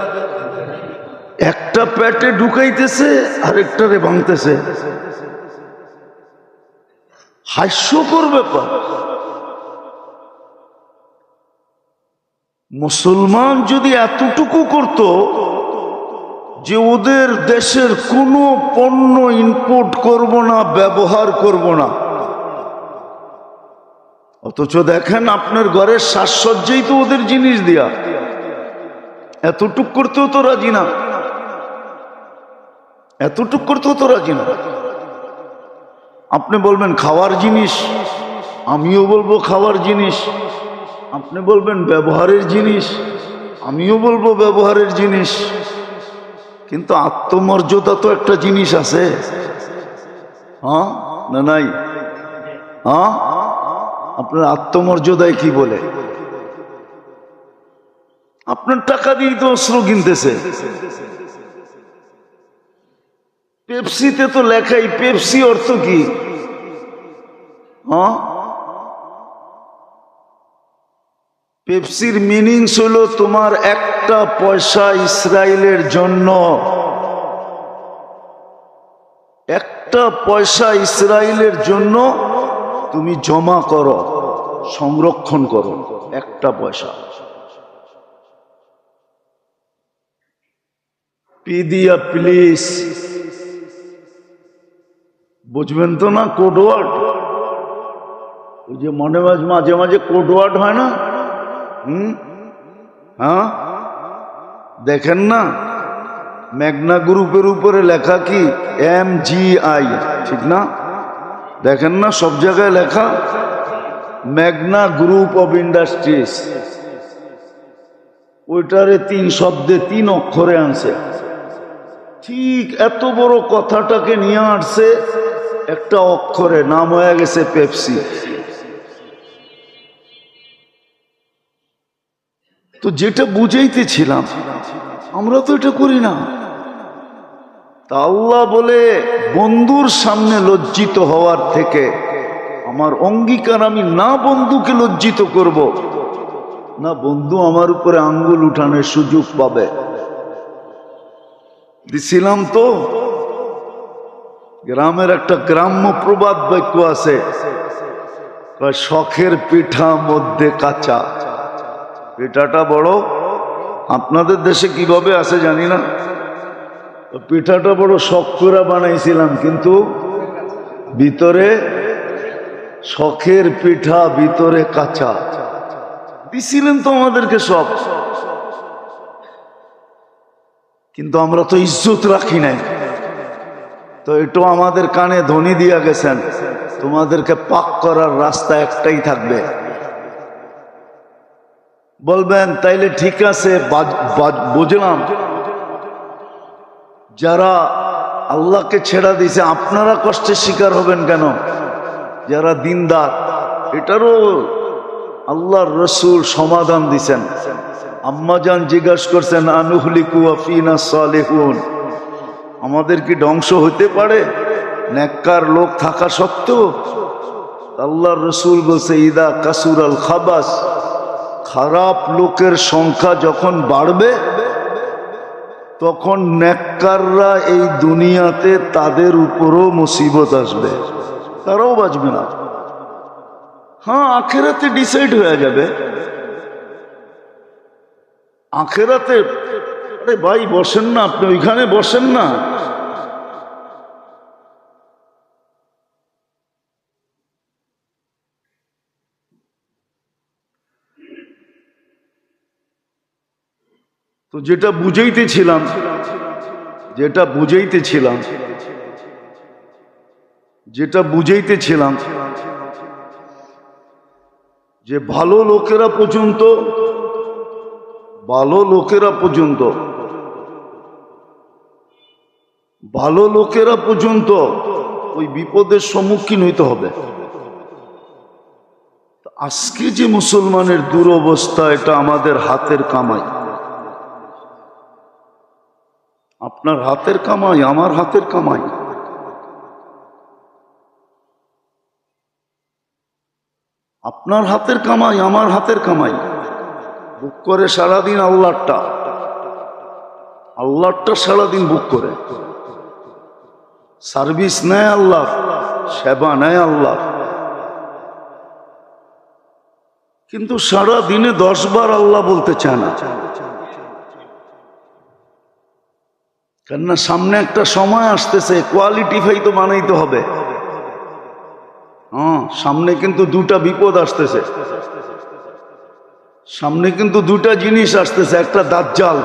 একটা পেটে ঢুকাইতেছে আরেকটারে ভাঙতেছে। হাস্যকর ব্যাপার। মুসলমান যদি এতটুকু করত যে ওদের দেশের কোনো পণ্য ইম্পোর্ট করব না, ব্যবহার করব না, অথচ দেখেন আপনার ঘরের সাজসজ্জাই তো ওদের জিনিস দিয়া, এতটুক করতেও তো রাজি না, এতটুক করতেও তো রাজি না। আপনি বলবেন খাওয়ার জিনিস, আমিও বলবো খাওয়ার জিনিস। আপনি বলবেন ব্যবহারের জিনিস, আমিও বলবো ব্যবহারের জিনিস। কিন্তু আত্মমর্যাদা তো একটা জিনিস আছে, হ্যাঁ? না নাই? হ্যাঁ, আপনার আত্মমর্যাদায় কি বলে? আপনার টাকা দিয়ে তো অস্ত্র কিনতেছে। পেপসিতে তো লেখাই, পেপসি অর্থ কি? হ্যাঁ, পেপসির মিনিংস হলো তোমার একটা পয়সা ইসরায়েলের জন্য, একটা পয়সা ইসরায়েলের জন্য তুমি জমা করো, সংরক্ষণ করো, একটা পয়সা। পি দিয়া প্লিজ, বুঝবেন তো না কোড ওয়ার্ড? ওই যে মাঝে মাঝে কোড ওয়ার্ড হয় না? হ্যাঁ, দেখেন না মেঘনা গ্রুপের উপরে লেখা কি MGI, ঠিক না? দেখেন না সব জায়গায় লেখা মেঘনা গ্রুপ অফ ইন্ডাস্ট্রিজ। ওইটারে 3 শব্দে 3 অক্ষরে আনছে। ঠিক এত বড় কথাটাকে নিয়ে আসছে একটা অক্ষরে, নাম হয়ে গেছে পেপসি। তো যেটা বুঝাইতেছিলাম, আমরা তো এটা করি না। তা আল্লাহ বলে বন্ধুর সামনে লজ্জিত হওয়ার থেকে আমার অঙ্গীকার, আমি না বন্ধুকে লজ্জিত করব, না বন্ধু আমার উপরে আঙ্গুল উঠানোর সুযোগ পাবে। দিছিলাম তো, গ্রামের একটা গ্রাম্য প্রবাদ বাক্য আছে, শখের পিঠা মধ্যে কাঁচা। পিঠাটা বড়, আপনাদের দেশে কিভাবে আছে জানি না, পিঠাটা বড় শখ করে বানাইছিলাম, কিন্তু ভিতরে শখের পিঠা, ভিতরে কাঁচা। দিছিলেন তো আমাদেরকে সব, কিন্তু আমরা তো ইজ্জত রাখি নাই। তো এটাও আমাদের কানে ধ্বনি দিয়া গেছেন, তোমাদেরকে পাক করার রাস্তা একটাই থাকবে। বলবেন তাইলে ঠিক আছে, বুঝলাম, যারা আল্লাহকে ছেড়া দিয়েছে আপনারা কষ্টের শিকার হবেন কেন? যারা দিনদার, এটারও আল্লাহর রসুল সমাধান দিছেন। আম্মাজান জিজ্ঞাসা করছেন আনুহলিকু আফিনা সালেহুন, আমাদের কি ধ্বংস হতে পারে নেককার লোক থাকা সত্ত্বেও? আল্লাহর রসুল বলছে ইদা কাসুর আল খাবাস, খারাপ লোকের সংখ্যা যখন বাড়বে তখন নেককাররা এই দুনিয়াতে তাদের উপরও মুসিবত আসবে, তারাও বাঁচবে না। হ্যাঁ, আখেরাতে ডিসাইড হয়ে যাবে। আখেরাতে, আরে ভাই বসেন না, আপনি ওইখানে বসেন না। তো যেটা বুঝাইতেছিলাম যে ভালো লোকেরা পর্যন্ত ওই বিপদের সম্মুখীন হইতে হবে। আজকে যে মুসলমানের দুরবস্থা, এটা আমাদের হাতের কামাই। আপনার হাতের কামাই, আমার হাতের কামাই। আপনার হাতের কামাই, আমার হাতের কামাই। বুক করে সারাদিন আল্লাহটা সারাদিন বুক করে সার্ভিস নেয় আল্লাহ, সেবা নেয় আল্লাহ, কিন্তু সারা দিনে 10 বার আল্লাহ বলতে চায় না। কেননা সামনে একটা সময় আসতেছে, কোয়ালিটিফাই তো বানাইতে হবে। সামনে কিন্তু 2টা বিপদ আসতেছে, সামনে কিন্তু 2টা জিনিস আসতেছে। একটা দাজ্জাল,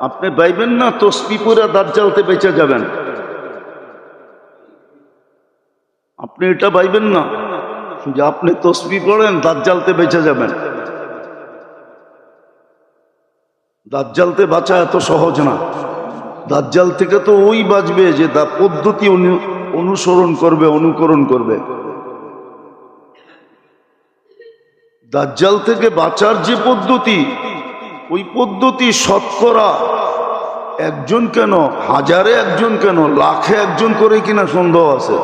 আপনি পাইবেন না তসবি পরে দাজ্জালতে বেঁচে যাবেন, আপনি এটা পাইবেন না যে আপনি তসবি পড়েন দাজ্জালতে বেঁচে যাবেন। দাজ্জালতে বাঁচা এত সহজ না। দাজ্জাল থেকে তো ওই বাঁচবে যে তার পদ্ধতি অনুসরণ করবে, অনুকরণ করবে। দাজ্জাল থেকে বাঁচার যে পদ্ধতি, ওই পদ্ধতি শতকরা একজন কেন, হাজারে একজন কেন, লাখে একজন করে কিনা সন্দেহ আছে।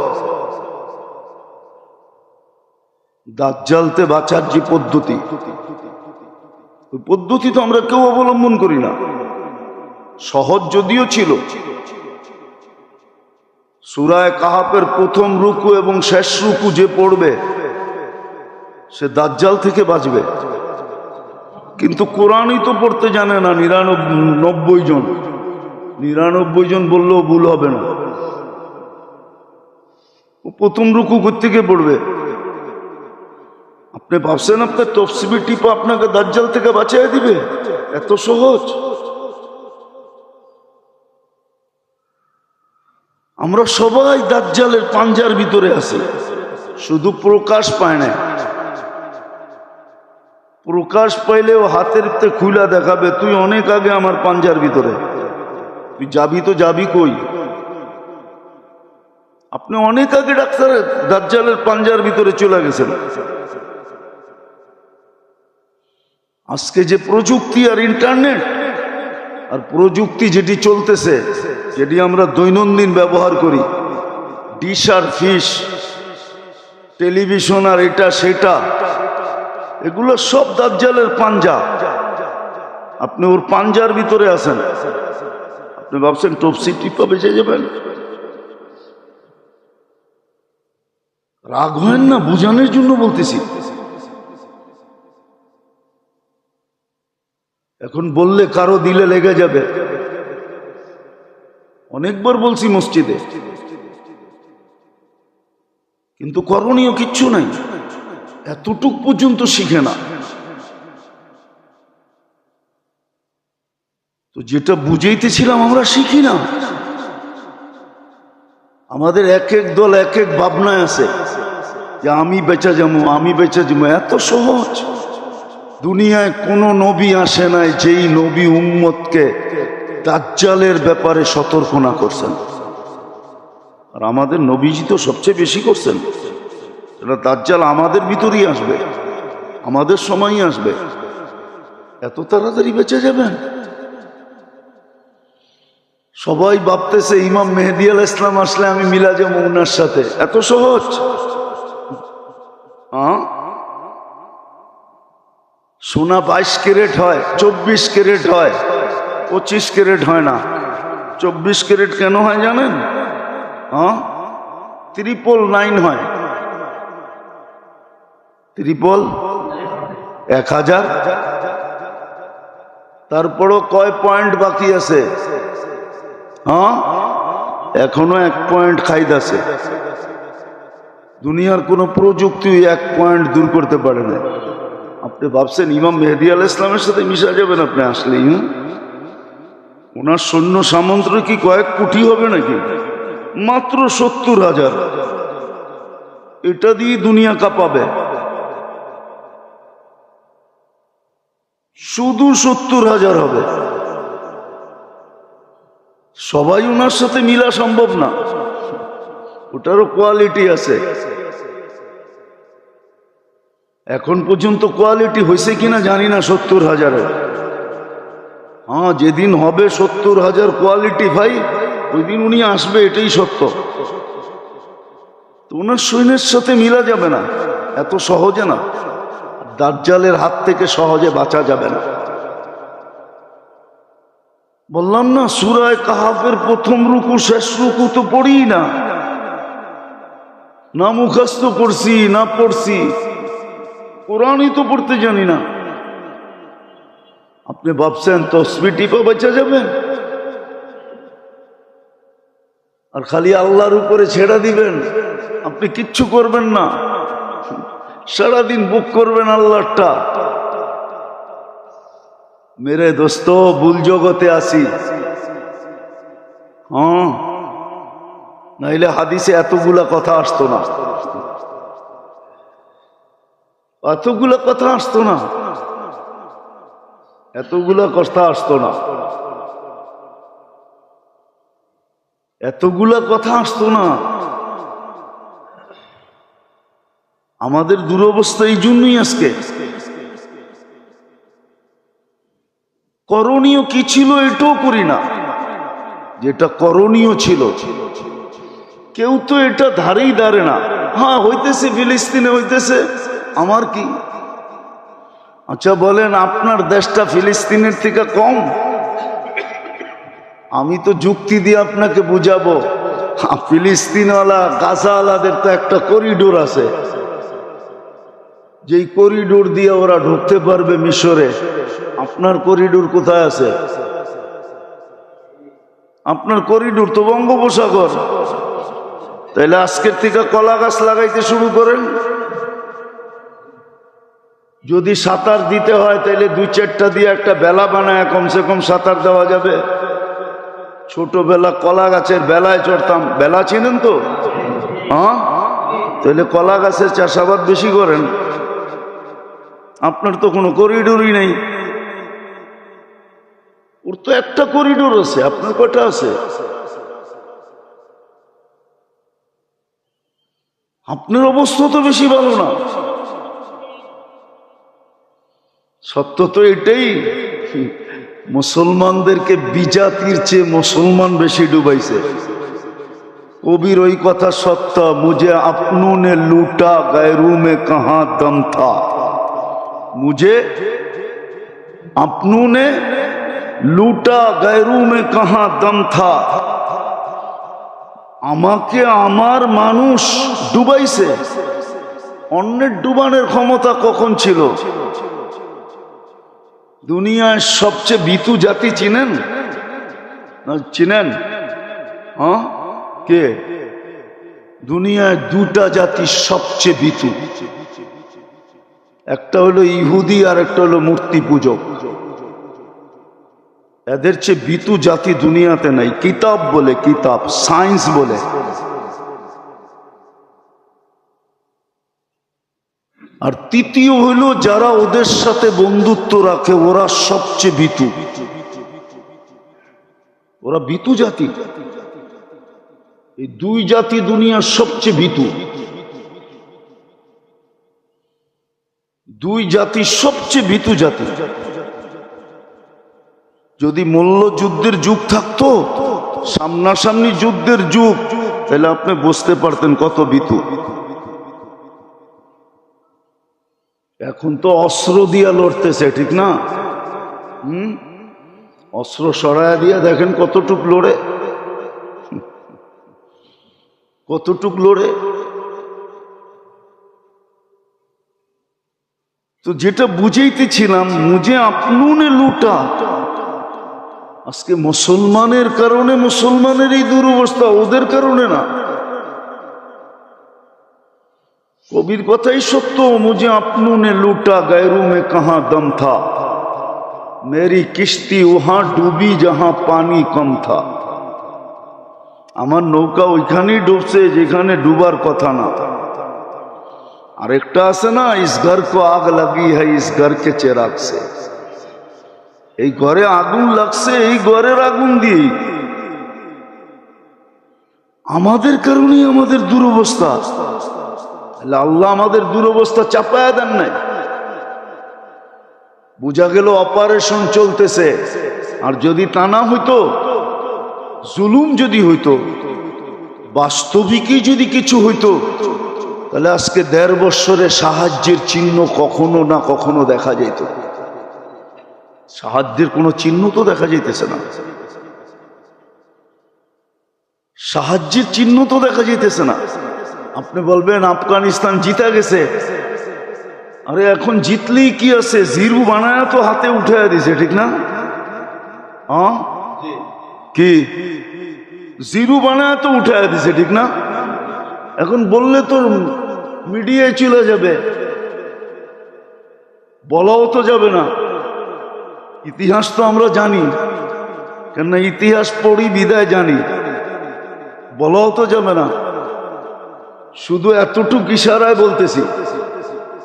দাজ্জালতে বাঁচার যে পদ্ধতি, ওই পদ্ধতি তো আমরা কেউ অবলম্বন করি না। সহজ যদিও ছিল, সূরা কাহাফের প্রথম রুকু এবং শেষ রুকু যে পড়বে সে দাজ্জাল থেকে বাঁচবে, কিন্তু কোরআনই তো পড়তে জানে না 99 জন। 99 জন বললেও ভুল হবে না। প্রথম রুকু কোত্থেকে পড়বে? আপনি ভাবছেন আপনার তফসিবি টিপা আপনাকে দাজ্জাল থেকে বাঁচিয়ে দিবে? এত সহজ? আমরা সবাই দাজ্জালের পাঞ্জার ভিতরে আছি, শুধু প্রকাশ পায় না। প্রকাশ পাইলেও হাতের খুলা দেখাবে, তুই অনেক আগে আমার পাঞ্জার ভিতরে, তুই যাবি তো যাবি কই? আপনি অনেক আগে ডাক্তারের দাজ্জালের পাঞ্জার ভিতরে চলে গেছেন। আজকে যে প্রযুক্তি আর ইন্টারনেট আর প্রযুক্তি যেটি চলতেছে, যেটি আমরা দৈনন্দিন ব্যবহার করি, ডিশ আর ফিশ, টেলিভিশন আর এটা সেটা, এগুলো সব দাজ্জালের পাঞ্জা। আপনি ওর পাঞ্জার ভিতরে আছেন। আপনি ভাবছেন টপসি টিপা বেঁচে যাবেন? রাগ হয় না, বুঝানোর জন্য বলতেছি। এখন বললে কারো দিলে লেগে যাবে। অনেকবার বলছি মসজিদে, কিন্তু করণীয় কিচ্ছু নাই। এতটুক পর্যন্ত শিখে না। তো যেটা বুঝাইতেছিলাম আমরা শিখি না। আমাদের এক এক দল এক এক ভাবনায় আছে যে আমি বেঁচে যাবো, আমি বেঁচে যাবো। এত সহজ? দুনিয়ায় কোনো নবী আসে নাই যেই নবী উম্মতকে দাজ্জালের ব্যাপারে সতর্ক না করছেন। আর আমাদের নবীজি তো সবচেয়ে বেশি করছেন। এটা দাজ্জাল আমাদের ভিতরেই আসবে, আমাদের সময়ই আসবে। এত তাড়াতাড়ি বেঁচে যাবেন? সবাই ভাবতেছে ইমাম মেহেদী আলাইহিস সালাম আসলে আমি মিলা যাবো ওনার সাথে। এত সহজ? সোনা 22 ক্যারেট হয়, 24 ক্যারেট হয়, 25 ক্যারেট হয় না। 24 ক্যারেট কেন হয় জানেন? 999 হয়। 1000। তারপরও কয় পয়েন্ট বাকি আছে? এখনো 1 পয়েন্ট খাইদ আছে। দুনিয়ার কোন প্রযুক্তি 1 পয়েন্ট দূর করতে পারে না। আপনি ভাবছেন ইমাম মেহেদী আলাইহিস সালামের সাথে মিশা যাবেন আপনি আসলেই? ওনার সৈন্য সামন্ত কি কয়েক কোটি হবে নাকি? মাত্র 70,000। এটা দিয়ে দুনিয়া কাঁপাবে। শুধু 70,000 হবে। সবাই ওনার সাথে মিলা সম্ভব না, ওটারও কোয়ালিটি আছে। এখন পর্যন্ত কোয়ালিটি হয়েছে কিনা জানি না 70,000-এর। যেদিন হবে 70,000 কোয়ালিটি ভাই, ওই দিন উনি আসবে, এটাই সত্য। তো ওনার সৈন্যের সাথে মিলা যাবে না, এত সহজে না। দাজ্জালের হাত থেকে সহজে বাঁচা যাবে না। বললাম না, সূরা কাহাফের প্রথম রুকু শেষ রুকু তো পড়ি না, না মুখস্থ করছি না পড়ছি, কোরআনই তো পড়তে জানি না। আপনি ভাবছেন তসবিহ টিপা বেঁচে যাবেন আর খালি আল্লাহর উপরে ছেড়ে দিবেন? আপনি কিচ্ছু করবেন না, সারাদিন বুক করবেন আল্লাহটা। মেরে দোস্ত, ভুল জগতে আসি। নাইলে হাদিসে এতগুলা কথা আসতো না, এতগুলা কথা আসতো না, এতগুলা কথা আসতো না। এতগুলা কথা আসতো না। আমাদের দুরবস্থা এই জন্যই আজকে। করণীয় কি ছিল এটাও করি না, যেটা করণীয় ছিল কেউ তো এটা ধারেই দাঁড়ে না। হ্যাঁ, হইতেছে ফিলিস্তিনে হইতেছে, আমার কি? আচ্ছা বলেন, আপনার দেশটা ফিলিস্তিনের থেকে কম? আমি তো যুক্তি দিয়ে আপনাকে বুঝাবো, ফিলিস্তিনওয়ালা গাজাওয়ালাদের তো একটা করিডোর আছে, যেই করিডোর দিয়ে ওরা ঢুকতে পারবে মিশরে। আপনার করিডোর কোথায় আছে? আপনার করিডোর তো বঙ্গোপসাগর। তাইলে আজকের থেকে কলা গাছ লাগাইতে শুরু করেন। যদি সাঁতার দিতে হয় তাইলে 2-4টা দিয়ে একটা বেলা বানায় কমসে কম সাঁতার দেওয়া যাবে। ছোটবেলা কলা গাছের বেলায় চড়তাম, বেলা চিনেন তো? হ্যাঁ, তাহলে কলা গাছের চাষাবাদ বেশি করেন। আপনার তো কোনো করিডোরই নেই। ওর তো একটা করিডোর আছে, আপনার কয়টা আছে? আপনার অবস্থা তো বেশি ভালো না। সত্য তো এটাই, মুসলমানদেরকে বিজাতির চেয়ে মুসলমান বেশি ডুবাইছে। কবির ওই কথা সত্য, মুঝে আপনু নে লুটা গैरू में कहां दम था, मुझे अपनों ने लूटा गैरू में कहां दम था। আমাকে আমার মানুষ ডুবাইছে, অন্যের ডুবানোর ক্ষমতা কখন ছিল? দুনিয়ার সবচেয়ে ভীতু জাতি চিনেন? চিনেন? হ্যাঁ, কে? দুনিয়ায় 2টা জাতি সবচেয়ে ভীতু, একটা হলো ইহুদি আর একটা হলো মূর্তি পূজক। এদের চেয়ে ভীতু জাতি দুনিয়াতে নাই। কিতাব বলে, কিতাব, সায়েন্স বলে। আর তৃতীয় হইল যারা ওদের সাথে বন্ধুত্ব রাখে, ওরা সবচেয়ে ভীতু। ওরা ভীতু জাতি। এই 2 জাতি দুনিয়ার সবচেয়ে ভীতু। 2 জাতি সবচেয়ে ভীতু জাতি। যদি মল্লযুদ্ধের যুগ থাকতো, সামনাসামনি যুদ্ধের যুগ, তাহলে আপনি বুঝতে পারতেন কত ভীতু। এখন তো অস্ত্র দিয়া লড়তেছে, ঠিক না? অস্ত্র সরায়া দিয়া দেখেন কতটুক লড়ে, কতটুক লড়ে। তো যেটা বুঝাইতেছিলাম, মুঝে আপনু নে লুটা। আজকে মুসলমানের কারণে মুসলমানের এই দুরবস্থা, ওদের কারণে না। কবির কথাই সত্য, মুঝে আপনু নে লুটা গैरू में कहां दम था, मेरी किश्ती वहां डूबी जहां पानी कम था। আমার নৌকা ওইখানেই ডুবছে যেখানে ডুবার কথা না। আরেকটা আছে না, ইস ঘর কো আগ লাগি হ্যায় ইস ঘর কে চেরাগ সে। এই ঘরে আগুন লাগছে এই ঘরের আগুন দিয়ে। আমাদের কারণেই আমাদের দুরবস্থা। আল্লাহ আমাদের দুরবস্থা চাপায়া দেন নাই। বুঝা গেল অপারেশন চলতেছে। আর যদি তা না হইতো, জুলুম যদি হইতো, বাস্তবিকই যদি কিছু হইতো, তাহলে আজকে 1.5 বছরে সাহায্যের চিহ্ন কখনো না কখনো দেখা যেত। সাহায্যের কোনো চিহ্ন তো দেখা যাইতেছে না। সাহায্যের চিহ্ন তো দেখা যাইতেছে না। আপনি বলবেন আফগানিস্তান জিতা গেছে। আরে এখন জিতলেই কি আছে, জিরু বানায় তো হাতে উঠে দিছে, ঠিক না? হ্যাঁ, কি জিরু বানায় তো উঠে দিছে, ঠিক না? এখন বললে তো মিডিয়ায় চলে যাবে, বলাও তো যাবে না। ইতিহাস তো আমরা জানি, কেননা ইতিহাস পড়ি বিদায় জানি, বলাও তো যাবে না। শুধু এতটুকু ইশারায় বলতেছি।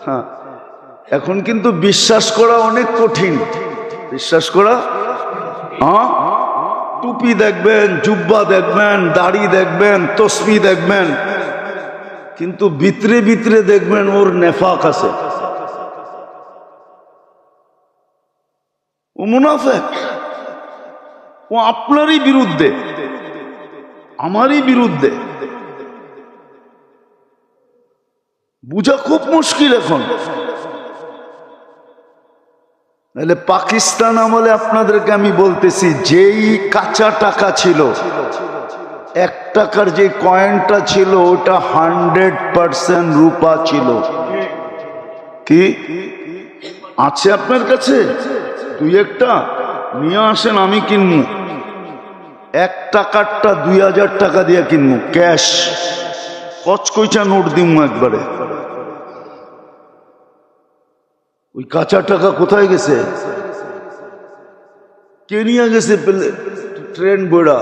হ্যাঁ, এখন কিন্তু বিশ্বাস করা অনেক কঠিন। বিশ্বাস করা, হ্যাঁ, টুপি দেখবেন, জুব্বা দেখবেন, দাড়ি দেখবেন, তসবি দেখবেন, কিন্তু ভিতরে ভিতরে দেখবেন ওর নেফাক আছে, ও মুনাফিক, ও আপনারই বিরুদ্ধে, আমারই বিরুদ্ধে। বুঝা খুব মুশকিল এখন। নাহলে পাকিস্তান আমলে আপনাদেরকে আমি বলতেছি, যেই কাঁচা টাকা ছিল, 1 টাকার যে কয়েনটা ছিল ওটা 100% রূপা ছিল। কি আছে আপনার কাছে? 2-1টা নিয়ে আসেন, আমি কিনবো। 1 টাকারটা 2000 টাকা দিয়ে কিনবো, ক্যাশ, কচকইচা নোট দিমু একবারে। ওই কাঁচা টাকা কোথায় গেছে? কে নিয়ে গেছে? ট্রেন বইড়া।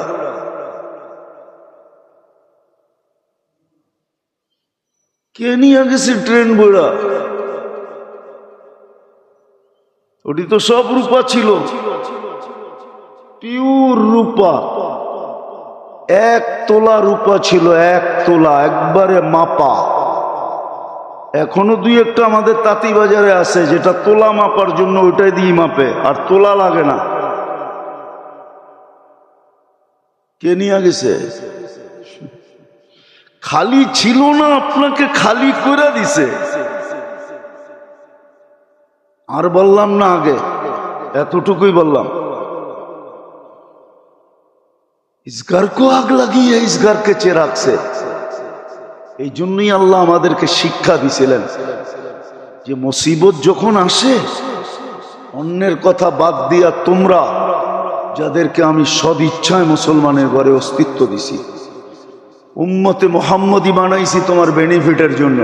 কে নিয়ে গেছে ট্রেন বইড়া? ওটি তো সব রূপা ছিল, পিওর রূপা। 1 তোলা রূপা ছিল, 1 তোলা, একবারে মাপা। এখনো 2-1টা আমাদের তাঁতি বাজারে আছে, যেটা তোলা মাপার জন্য ওইটাই দিয়ে মাপে, আর তোলা লাগে না। কে নিয়ে গেছে? খালি ছিল না, আপনাকে খালি করে দিছে। আর বললাম না, আগে এতটুকুই বললাম। इस घर को आग लगी है, इस घर के चिराग से। এই জন্যই আল্লাহ আমাদেরকে শিক্ষা দিছিলেন যে মুসিবত যখন আসে, অন্যের কথা বাদ দিয়া তোমরা, যাদেরকে আমি সদিচ্ছায় মুসলমানের ঘরে অস্তিত্ব দিছি, উম্মতে মুহাম্মদী বানাইছি তোমার বেনিফিটের জন্য,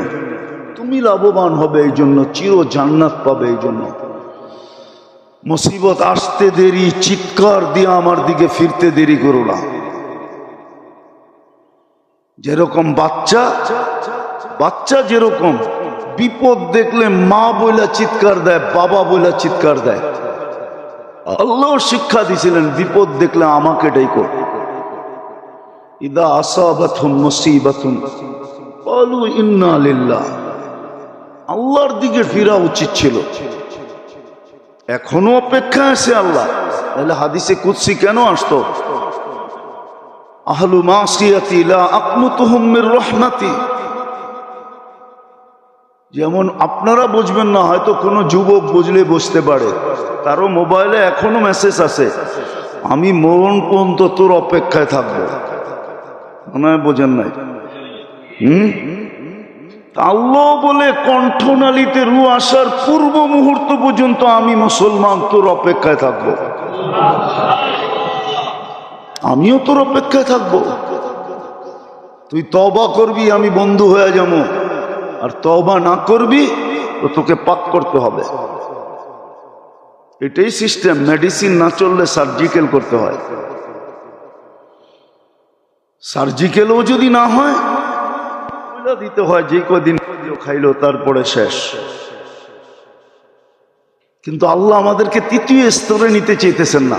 তুমি লাভবান হবে এই জন্য, চির জান্নাত পাবে এই জন্য। মুসিবত আসতে দেরি, চিৎকার দিয়ে আমার দিকে ফিরতে দেরি করো না। যেরকম বাচ্চা যেরকম বিপদ দেখলে মা বইলা চিৎকার দেয়, বাবা বইলা চিৎকার দেয়, আল্লাহ শিক্ষা দিছিলেন বিপদ দেখলে আমাকে ডাইকো। ইদা আসাবাতহুম মুসিবাতুন ক্বালু ইন্না লিল্লাহ। আল্লাহর দিকে ফিরা উচিত ছিল। এখনো অপেক্ষা আছে আল্লাহ। তাহলে হাদিসে কুদসি কেন আসতো? আহলু মাসিয়াতি লা আকনুতুহুম মির রাহমাতি। যেমন আপনারা বুঝবেন না, হয়তো কোনো যুবক বুঝলে বুঝতে পারে, তারও মোবাইলে এখনো মেসেজ আছে, আমি মরণ পর্যন্ত তোর অপেক্ষায় থাকবো। মনে হয় বোঝেন নাই? আল্লাহ বলে কণ্ঠনালীতে রু আসার পূর্ব মুহূর্ত পর্যন্ত আমি মুসলমান, তোর অপেক্ষায় থাকবো। আমিও তোর অপেক্ষায় থাকবো। তুই তওবা করবি, আমি বন্ধু হয়ে যাবো, আর তওবা না করবি তো তোকে পাক করতে হবে। এটাই সিস্টেম। মেডিসিন না চললে সার্জিক্যাল করতে হয়। সার্জিক্যালও যদি না হয় দিতে হয়, যে কদিন খাইলো তারপরে শেষ। কিন্তু আল্লাহ আমাদেরকে 3য় স্তরে নিতে চাইতেছেন না।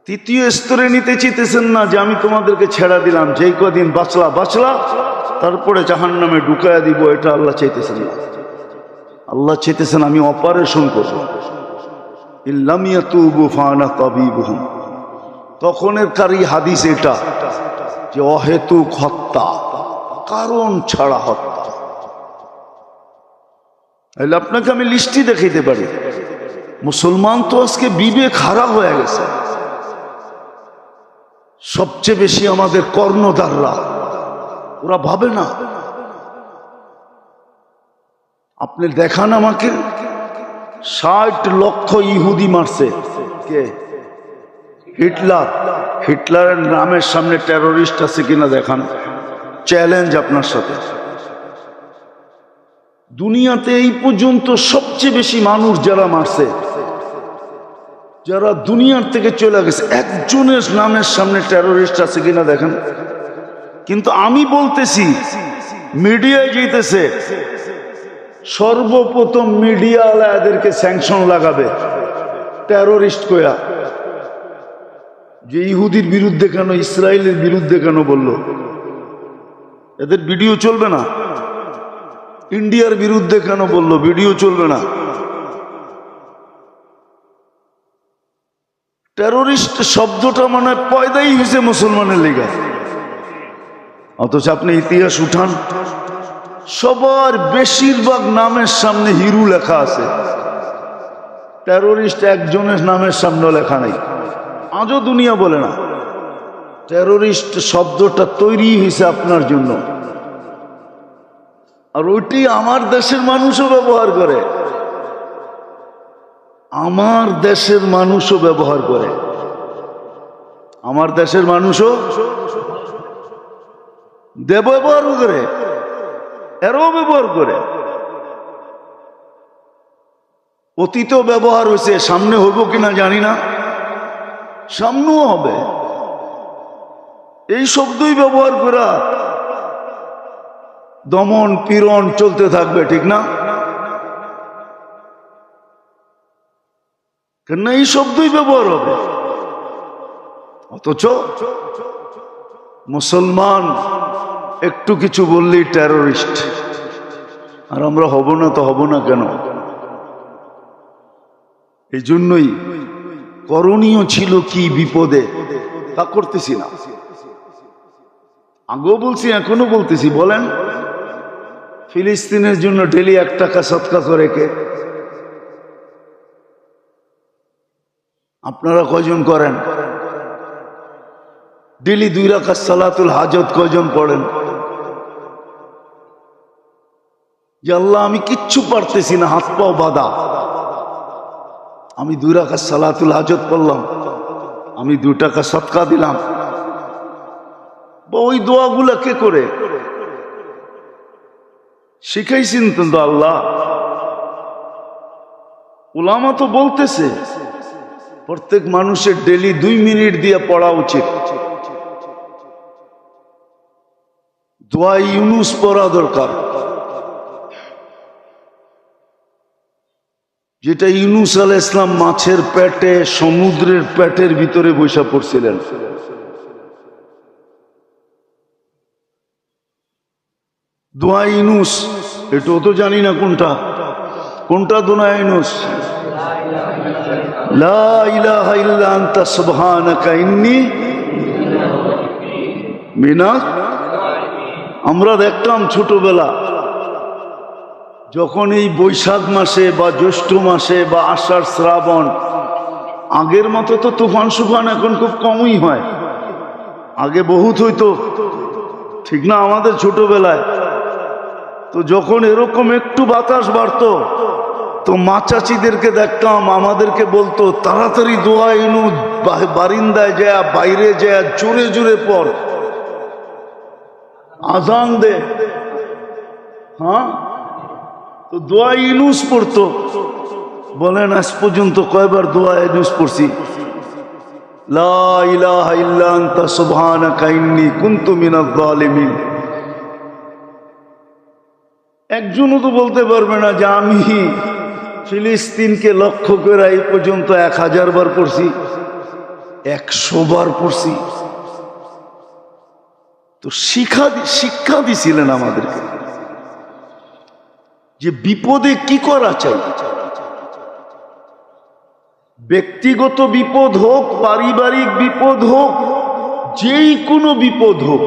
3য় স্তরে নিতে চাইতেছেন না যে আমি তোমাদেরকে ছেড়া দিলাম, যেই কদিন বাঁচলা তারপরে জাহান্নামে ঢুকায়া দিব। এটা আল্লাহ চাইতেছেন না। আল্লাহ চাইতেছেন আমি অপারেশন করব। ইল্লাম ইয়াতুবু ফানা তাবিবুহুম। তখনের কারি হাদিস এটা যে অহেতুক হত্যা, কারণ ছাড়া হত্যা। তাহলে আপনাকে আমি লিস্টই দেখাইতে পারি। মুসলমান তো আজকে বিবেক হারা হয়ে গেছে। সবচেয়ে বেশি আমাদের কর্ণধাররা, ওরা ভাবে না। আপনি দেখান আমাকে 60 লক্ষ ইহুদি মারছে কে? হিটলার। হিটলারের নামের সামনে টেরোরিস্ট আছে কিনা দেখান। চ্যালেঞ্জ আপনার সাথে। দুনিয়াতে এই পর্যন্ত সবচেয়ে বেশি মানুষ যারা মারছে, যারা দুনিয়ার থেকে চলে গেছে, একজনের নামের সামনে টেরোরিস্ট আছে কিনা দেখেন। কিন্তু আমি বলতেছি, মিডিয়ায় যেতেছে, সর্বপ্রথম মিডিয়া এদেরকে স্যাংশন লাগাবে টেরোরিস্ট কইয়া। যে ইহুদির বিরুদ্ধে কেন, ইসরায়েলের বিরুদ্ধে কেন বলল? এদের ভিডিও চলবে না। ইন্ডিয়ার বিরুদ্ধে কেন বলল? ভিডিও চলবে না। টেরোরিস্ট শব্দটা মানে পয়দাই হয়েছে মুসলমানের লেগা। অথচ আপনি ইতিহাস উঠান, সবার বেশিরভাগ নামের সামনে হিরু লেখা আছে, টেরোরিস্ট একজনের নামের সামনে লেখা নেই। আজও দুনিয়া বলে না। টেরোরিস্ট শব্দটা তৈরি হয়েছে আপনার জন্য, আর ওইটি আমার দেশের মানুষও ব্যবহার করে, আমার দেশের মানুষও ব্যবহার করে, আমার দেশের মানুষও ব্যবহার করে, এরাও ব্যবহার করে। অতীতেও ব্যবহার হয়েছে, সামনে হইব কিনা জানি না, সামনেও হবে। এই শব্দই ব্যবহার করা দমন পীড়ন চলতে থাকবে, ঠিক না? কেন এই শব্দই ব্যবহার হবে। অথচ মুসলমান একটু কিছু বললেই টেরোরিস্ট, আর আমরা হব না তো হব না কেন? এই জন্যই করণীয় ছিল কি বিপদে, তা করতেছি না। আগেও বলছি, এখনো বলতেছি। বলেন, ফিলিস্তিনের জন্য ডেলি 1 টাকা সদকা করে কে? আপনারা কয়জন করেন? ডেলি 2 রাকাত সালাতুল হাজত কয়জন পড়েন? যে আল্লাহ আমি কিচ্ছু পারতেছি না, হাত পাও বাঁধা, আমি 2 রাকাত সালাতুল হাজত পড়লাম, আমি 2 টাকা সদকা দিলাম। বা ওই দোয়াগুলা কে করে শিখাইছেন তো আল্লাহ? উলামা তো বলতেছে প্রত্যেক মানুষের ডেলি 2 মিনিট দিয়ে পড়া উচিত। দোয়া ইউনুস পড়া দরকার, যেটা ইউনুস আলাইহিস সালাম মাছের পেটে, সমুদ্রের পেটের ভিতরে বসে পড়ছিলেন। দোয়া ইউনুস, এটাও তো জানি না কোনটা কোনটা দোয়া ইউনুস। লা ইলাহা ইল্লা আনতা সুবহানাকা ইন্নী মিনাজ। আমরা দেখতাম ছোটবেলা, যখন এই বৈশাখ মাসে বা জ্যৈষ্ঠ মাসে বা আষাঢ় শ্রাবণ, আগের মতো তো তুফান সুফান এখন খুব কমই হয়, আগে বহুত হইতো, ঠিক না? আমাদের ছোটবেলায় তো যখন এরকম একটু বাতাস বাড়তো, তো মা চাচিদেরকে দেখতাম, আমাদেরকে বলতো তাড়াতাড়ি দোয়া ইউনুস বারিন্দায় যায়, বাইরে যায়, জোরে জোরে পড়, আজান দে। হ্যাঁ, তো দোয়া ইউনুস পড়তো। বলেন আজ পর্যন্ত কয়বার দোয়া ইউনুস পড়ছি? লা ইলাহা ইল্লা আনতা সুবহানাকা ইন্নী কুনতু মিনাজ জালিমিন। একজনও তো বলতে পারবে না যে আমি ফিলিস্তিনকে লক্ষ্য করে এই পর্যন্ত 1000 বার পড়ছি, 100 বার পড়ছি। তো শিক্ষা দিছিলেন আমাদেরকে যে বিপদে কি করা চাই। ব্যক্তিগত বিপদ হোক, পারিবারিক বিপদ হোক, যেই কোনো বিপদ হোক,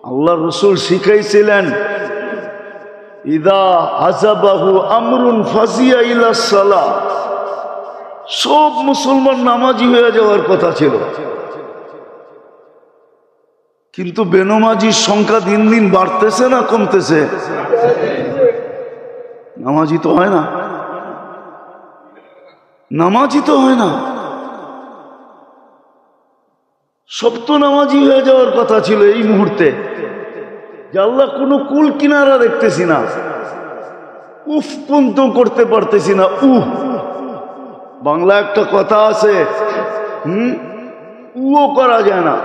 আল্লাহ রাসূল শিখাইছিলেন ইদা আযাবাহু আমরুন ফাজিয়া ইলা সালাহ। সব মুসলমান নামাজি হয়ে যাওয়ার কথা ছিল, কিন্তু বেনামাজির সংখ্যা দিন দিন বাড়তেছে না কমতেছে? নামাজি তো হয় না, নামাজি তো হয় না। সব তো নামাজি হয়ে যাওয়ার কথা ছিল এই মুহূর্তে, যে আল্লাহ কোনো কুল কিনারা দেখতেছি না, উফ পন্ত করতে পারতেছি না। বাংলা একটা কথা আছে, উও করা যায় না,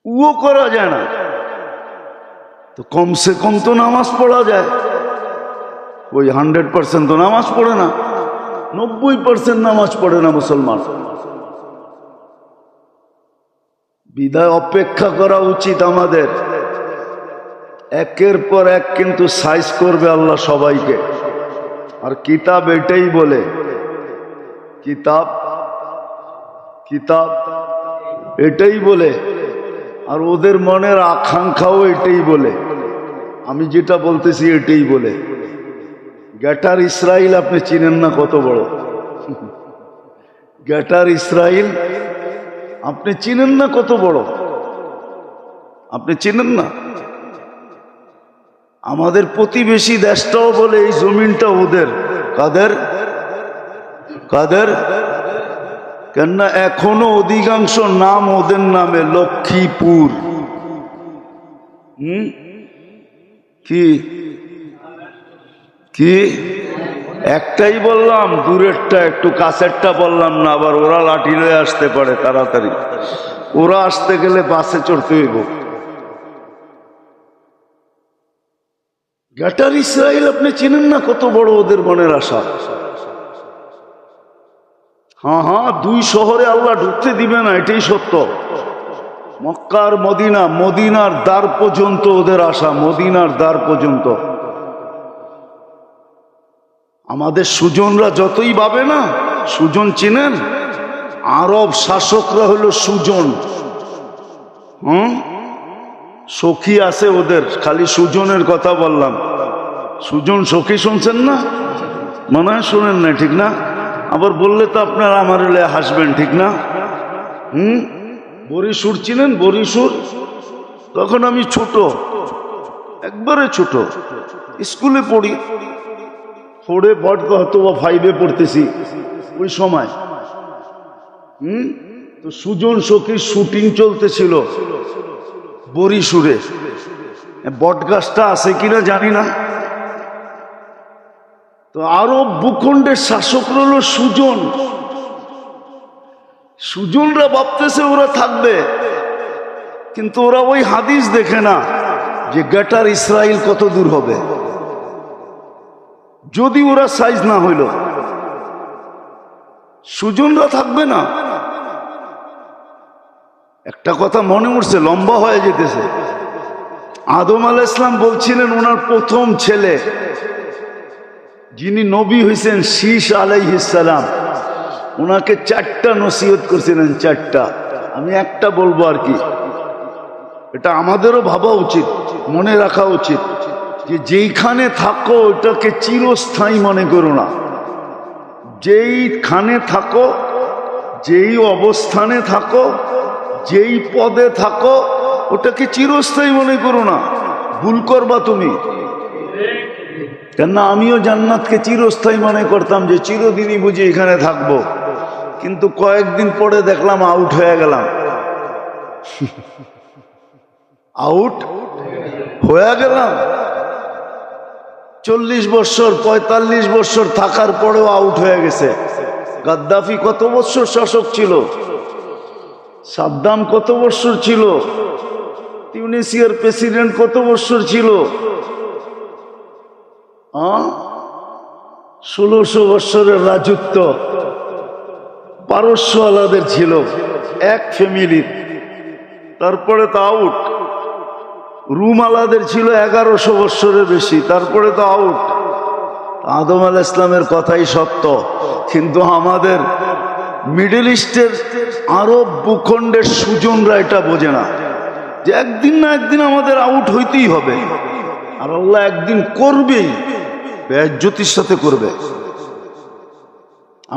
উও করা যায় না। তো কমসে কম তো নামাজ পড়া যায়। ওই 100% তো নামাজ পড়ে না, 90% নামাজ পড়ে না মুসলমান। বিদায় অপেক্ষা করা উচিত আমাদের। একের পর এক কিন্তু সাইজ করবে আল্লাহ সবাইকে। আর কিতাব এটাই বলে, কিতাব কিতাব এটাই বলে, আর ওদের মনের আকাঙ্ক্ষাও এটাই বলে। আমি যেটা বলতেছি এটাই বলে। গ্রেটার ইসরায়েল আপনি চিনেন না কত বড়? গ্রেটার ইসরায়েল আপনি চিনেন না কত বড়? আপনি চিনেন না? আমাদের প্রতিবেশী দেশটাও বলে এই জমিনটা ওদের। কাদের? কাদের? কেননা এখনো অধিকাংশ নাম ওদের নামে। লক্ষ্মীপুর, কি কি একটাই বললাম, দূরেরটা একটু, কাছেরটা বললাম না। আবার ওরা লাঠি লয়ে আসতে পারে তাড়াতাড়ি। ওরা আসতে গেলে বাসে চড়তে হইব। গ্রেটার ইসরায়েল আপনি চিনেন না কত বড় ওদের মনের আশা। হ্যাঁ হ্যাঁ, 2 শহরে আল্লাহ ঢুকতে দিবে না, এটাই সত্য। মক্কা আর মদিনা, মদিনার দ্বার পর্যন্ত ওদের আশা, মদিনার দ্বার পর্যন্ত। আমাদের সুজনরা যতই ভাবে না, সুজন চিনেন? আরব শাসকরা হলো সুজন। সখী আছে ওদের, খালি সুজনের কথা বললাম। সুজন সখী শুনছেন না? মনে হয় শুনেন না, ঠিক না? আবার বললে তো আপনারা আমার হাসবেন, ঠিক না? বরিশুর চিনেন? বরিশুর তখন আমি ছোট, একবারে ছোট, স্কুলে পড়ি, 4-এ পড়তে হয়তো বা 5-এ পড়তেছি ওই সময়। তো সুজন সখীর শুটিং চলতেছিল বরিশুরে। বটগাছটা আছে কিনা জানি না। তো আরব ভূখণ্ডের শাসক হলো সুজন। সুজনরা ভাবতেছে ওরা থাকবে, কিন্তু ওরা ওই হাদিস দেখে না যে গ্রেটার ইসরায়েল কত দূর হবে। যদি ওরা সাইজ না হইল, সুজনরা থাকবে না। একটা কথা মনে উঠছে, লম্বা হয়ে যেতেছে। আদম আলাইহিস সালাম বলছিলেন ওনার প্রথম ছেলে যিনি নবী হয়েছেন, শীষ আলাইহিস সালাম, ওনাকে 4টা নসিহত করছিলেন, 4টা। আমি একটা বলবো আর কি। এটা আমাদেরও ভাবা উচিত, মনে রাখা উচিত যে যেইখানে থাকো ওটাকে চিরস্থায়ী মনে করো না। যেইখানে থাকো, যেই অবস্থানে থাকো, যেই পদে থাকো, ওটাকে চিরস্থায়ী মনে করো না। ভুল করবা তুমি। কেননা আমিও জান্নাতকে চিরস্থায়ী মনে করতাম, যে চিরদিনই বুঝি এখানে থাকবো। কিন্তু কয়েকদিন পরে দেখলাম আউট হয়ে গেলাম। আউট হয়ে গেলাম। 40 বছর 45 বছর থাকার পরেও আউট হয়ে গেছে। গাদ্দাফি কত বছর শাসক ছিল? সাদ্দাম কত বছর ছিল? তিউনিসিয়ার প্রেসিডেন্ট কত বছর ছিল? 1600 বছরের রাজত্ব পারস্য আলাদের ছিল, এক ফ্যামিলির। তারপরে তো আউট। রুম আলাদের ছিল 1100 বছরের বেশি, তারপরে তো আউট। আদম আলাইহিস সালামের কথাই সত্য, কিন্তু আমাদের মিডল ইস্টের আরব ভূখণ্ডের সুজনরা এটা বোঝে না যে একদিন না একদিন আমাদের আউট হইতেই হবে। আর আল্লাহ একদিন করবেই, বেজ্জতির সাথে করবে।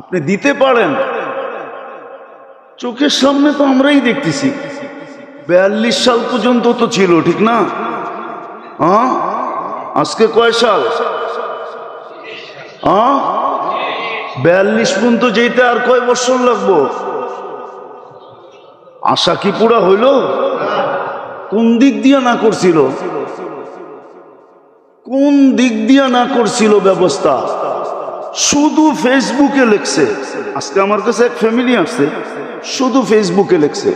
আপনি দিতে পারেন, চোখের সামনে তো আমরাই দেখতেছি। 42 সাল পর্যন্ত তো ছিল, ঠিক না? আজকে কয় সাল? 42 পর্যন্ত যেতে আর কয় বছর লাগবো? আশা কি পুরা হইল? কোন দিক দিয়ে না করছিল? কোন দিক দিয়ে না করছিল ব্যবস্থা? শুধু ফেসবুকে লেখছে। আজকে আমার কাছে এক ফ্যামিলি আসছে, শুধু ফেসবুকে লেখছে,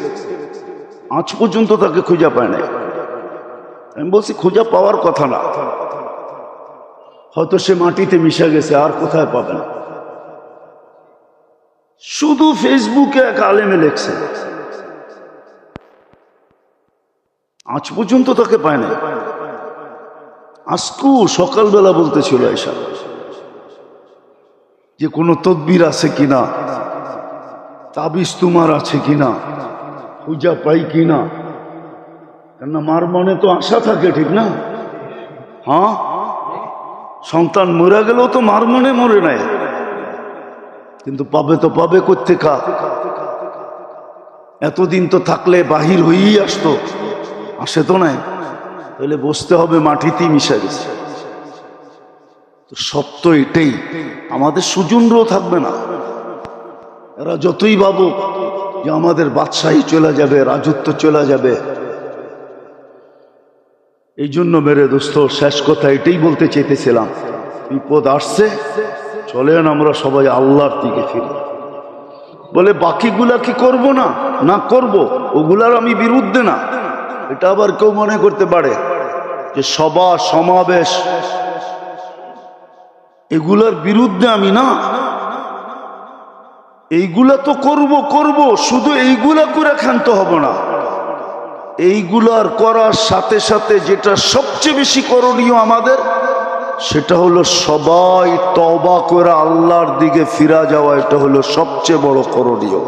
আজ পর্যন্ত তাকে খুঁজে পায় নাই। আমি বলছি খুঁজে পাওয়ার কথা না, হয়তো সে মাটিতে মিশে গেছে, আর কোথায় পাবেন? শুধু ফেসবুকে এক আলেমে লেখছে, আজ পর্যন্ত তাকে পায় না। আজকেও সকালবেলা বলতেছিল এসা যে কোনো তদবির আছে কিনা, তাবিজ তোমার আছে কিনা, পূজা পাই কিনা। কেননা মার মনে তো আশা থাকে, ঠিক না? হ্যাঁ, সন্তান মরে গেলেও তো মার মনে মরে নাই, কিন্তু পাবে তো পাবে কোত্থেকা। এতদিন তো থাকলে বাহির হয়েই আসতো, আসে তো নাই, তাহলে বসতে হবে মাটিতেই মিশে গেছে। তো সত্য এটাই, আমাদের সুজনরাও থাকবে না। এরা যতই ভাবুক যে আমাদের বাদশাহী চলে যাবে, রাজত্ব চলে যাবে। এই জন্য মেরে দোস্ত, শেষ কথা এটাই বলতে চেয়েছিলাম, বিপদ আসছে, চলেন আমরা সবাই আল্লাহর দিকে ফিরি। বলে বাকিগুলা কি করব না? না করব, ওগুলার আমি বিরুদ্ধে না। এটা আবার কেউ মনে করতে পারে যে সভা সমাবেশ এগুলার বিরুদ্ধে আমি, না। এইগুলা তো করব, শুধু এইগুলা করে ক্ষান্ত হব না। এইগুলার করার সাথে সাথে যেটা সবচেয়ে বেশি করণীয় আমাদের, সেটা হলো সবাই তওবা করে আল্লাহর দিকে ফিরা যাওয়া। এটা হলো সবচেয়ে বড় করণীয়।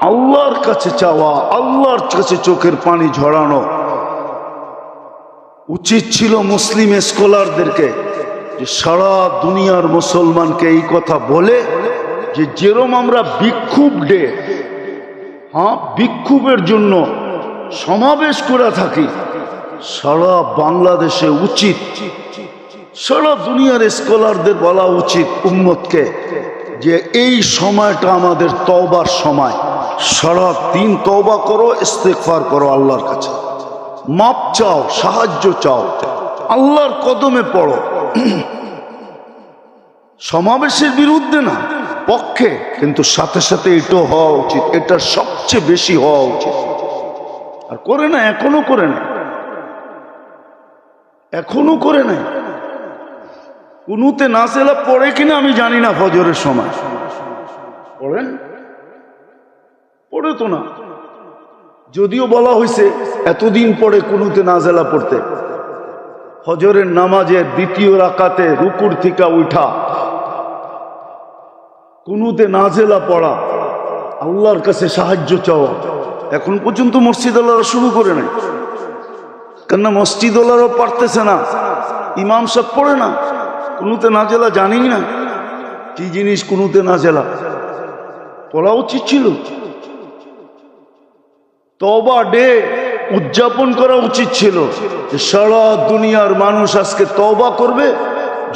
আল্লাহর কাছে চাওয়া, আল্লাহর কাছে চোখের পানি ঝরানো। উচিত ছিল মুসলিম স্কলারদেরকে যে সারা দুনিয়ার মুসলমানকে এই কথা বলে যে যেরকম আমরা বিক্ষোভ ডে, হ্যাঁ, বিক্ষোভের জন্য সমাবেশ করে থাকি, সারা বাংলাদেশে উচিত, সারা দুনিয়ার স্কলারদের বলা উচিত উম্মতকে যে এই সময়টা আমাদের তওবার সময়। সারা দিন তওবা করো, ইস্তেগফার করো, আল্লাহর কাছে মাপ চাও, সাহায্য চাও, আল্লাহর কদমে পড়ো। সমাবেশের বিরুদ্ধে না, পক্ষে, কিন্তু সাথে সাথে এটাও হওয়া উচিত, এটা সবচেয়ে বেশি হওয়া উচিত। আর করে না, এখনো করে না, এখনো করে নাই। কুনুতে নাজেলা পড়ে কিনা আমি জানি না, ফজরের সময় পড়েন? পড়ে তো না। যদিও বলা হয়েছে এতদিন পরে কুনুতে নাজেলা পড়তে, ফজরের নামাজের দ্বিতীয় রাকাতে রুকুর থেকে উঠা কুনুতে নাজেলা পড়া, আল্লাহর কাছে সাহায্য চাওয়া। এখন পর্যন্ত মসজিদওয়ালারা শুরু করে নাই, কেননা মসজিদওয়ালারাও পারতেছে না, ইমাম সাহেব পড়ে না। কুনুতে নাজেলা জানি না কি জিনিস, কুনুতে নাজেলা পড়া উচিত ছিল। তওবা ডে উদযাপন করা উচিত ছিল যে সারা দুনিয়ার মানুষ আজকে তওবা করবে।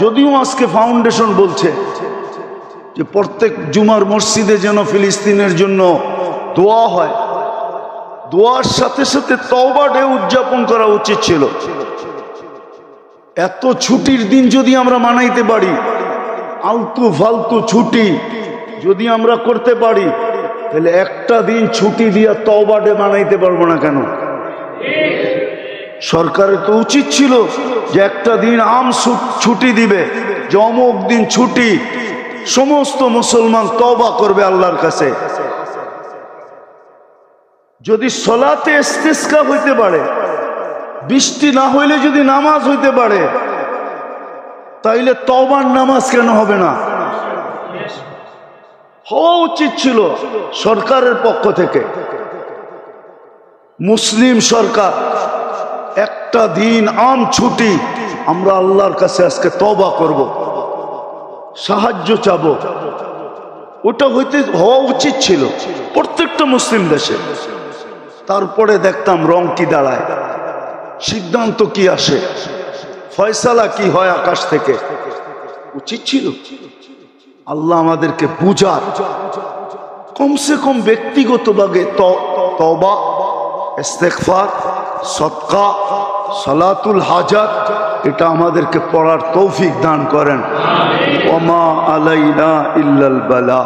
যদিও আজকে ফাউন্ডেশন বলছে যে প্রত্যেক জুমার মসজিদে যেন ফিলিস্তিনের জন্য দোয়া হয়, দোয়ার সাথে সাথে তওবা ডে উদযাপন করা উচিত ছিল। এত ছুটির দিন যদি আমরা মানাইতে পারি, আলতু ফালতু ছুটি যদি আমরা করতে পারি, তাহলে একটা দিন ছুটি দিয়া তওবা ডে মানাইতে পারবো না কেন? সরকারের তো উচিত ছিল যে একটা দিন আম ছুটি দিবে, যে অমুক দিন ছুটি, সমস্ত মুসলমান তওবা করবে আল্লাহর কাছে। যদি সলাতে ইস্তিসকা হইতে পারে, বৃষ্টি না হইলে যদি নামাজ হইতে পারে, তাইলে তওবার নামাজ কেন হবে না? হওয়া উচিত ছিল সরকারের পক্ষ থেকে। মুসলিম সরকার একটা দিন আম ছুটি, আমরা আল্লাহর কাছে আজকে তওবা করব, সাহায্য চাবো, ওটা হওয়া উচিত ছিল প্রত্যেকটা মুসলিম দেশে। তারপরে দেখতাম রং কি দাঁড়ায়, সিদ্ধান্ত কি আসে, ফয়সালা কি হয় আকাশ থেকে। উচিত ছিল আল্লাহ আমাদেরকে বুঝার, কমসে কম ব্যক্তিগতভাবে তওবা, ইস্তেগফার, সদকা, সালাতুল হাজাত, এটা আমাদেরকে পড়ার তৌফিক দান করেন। ওমা আলাইনা ইল্লাল বালা।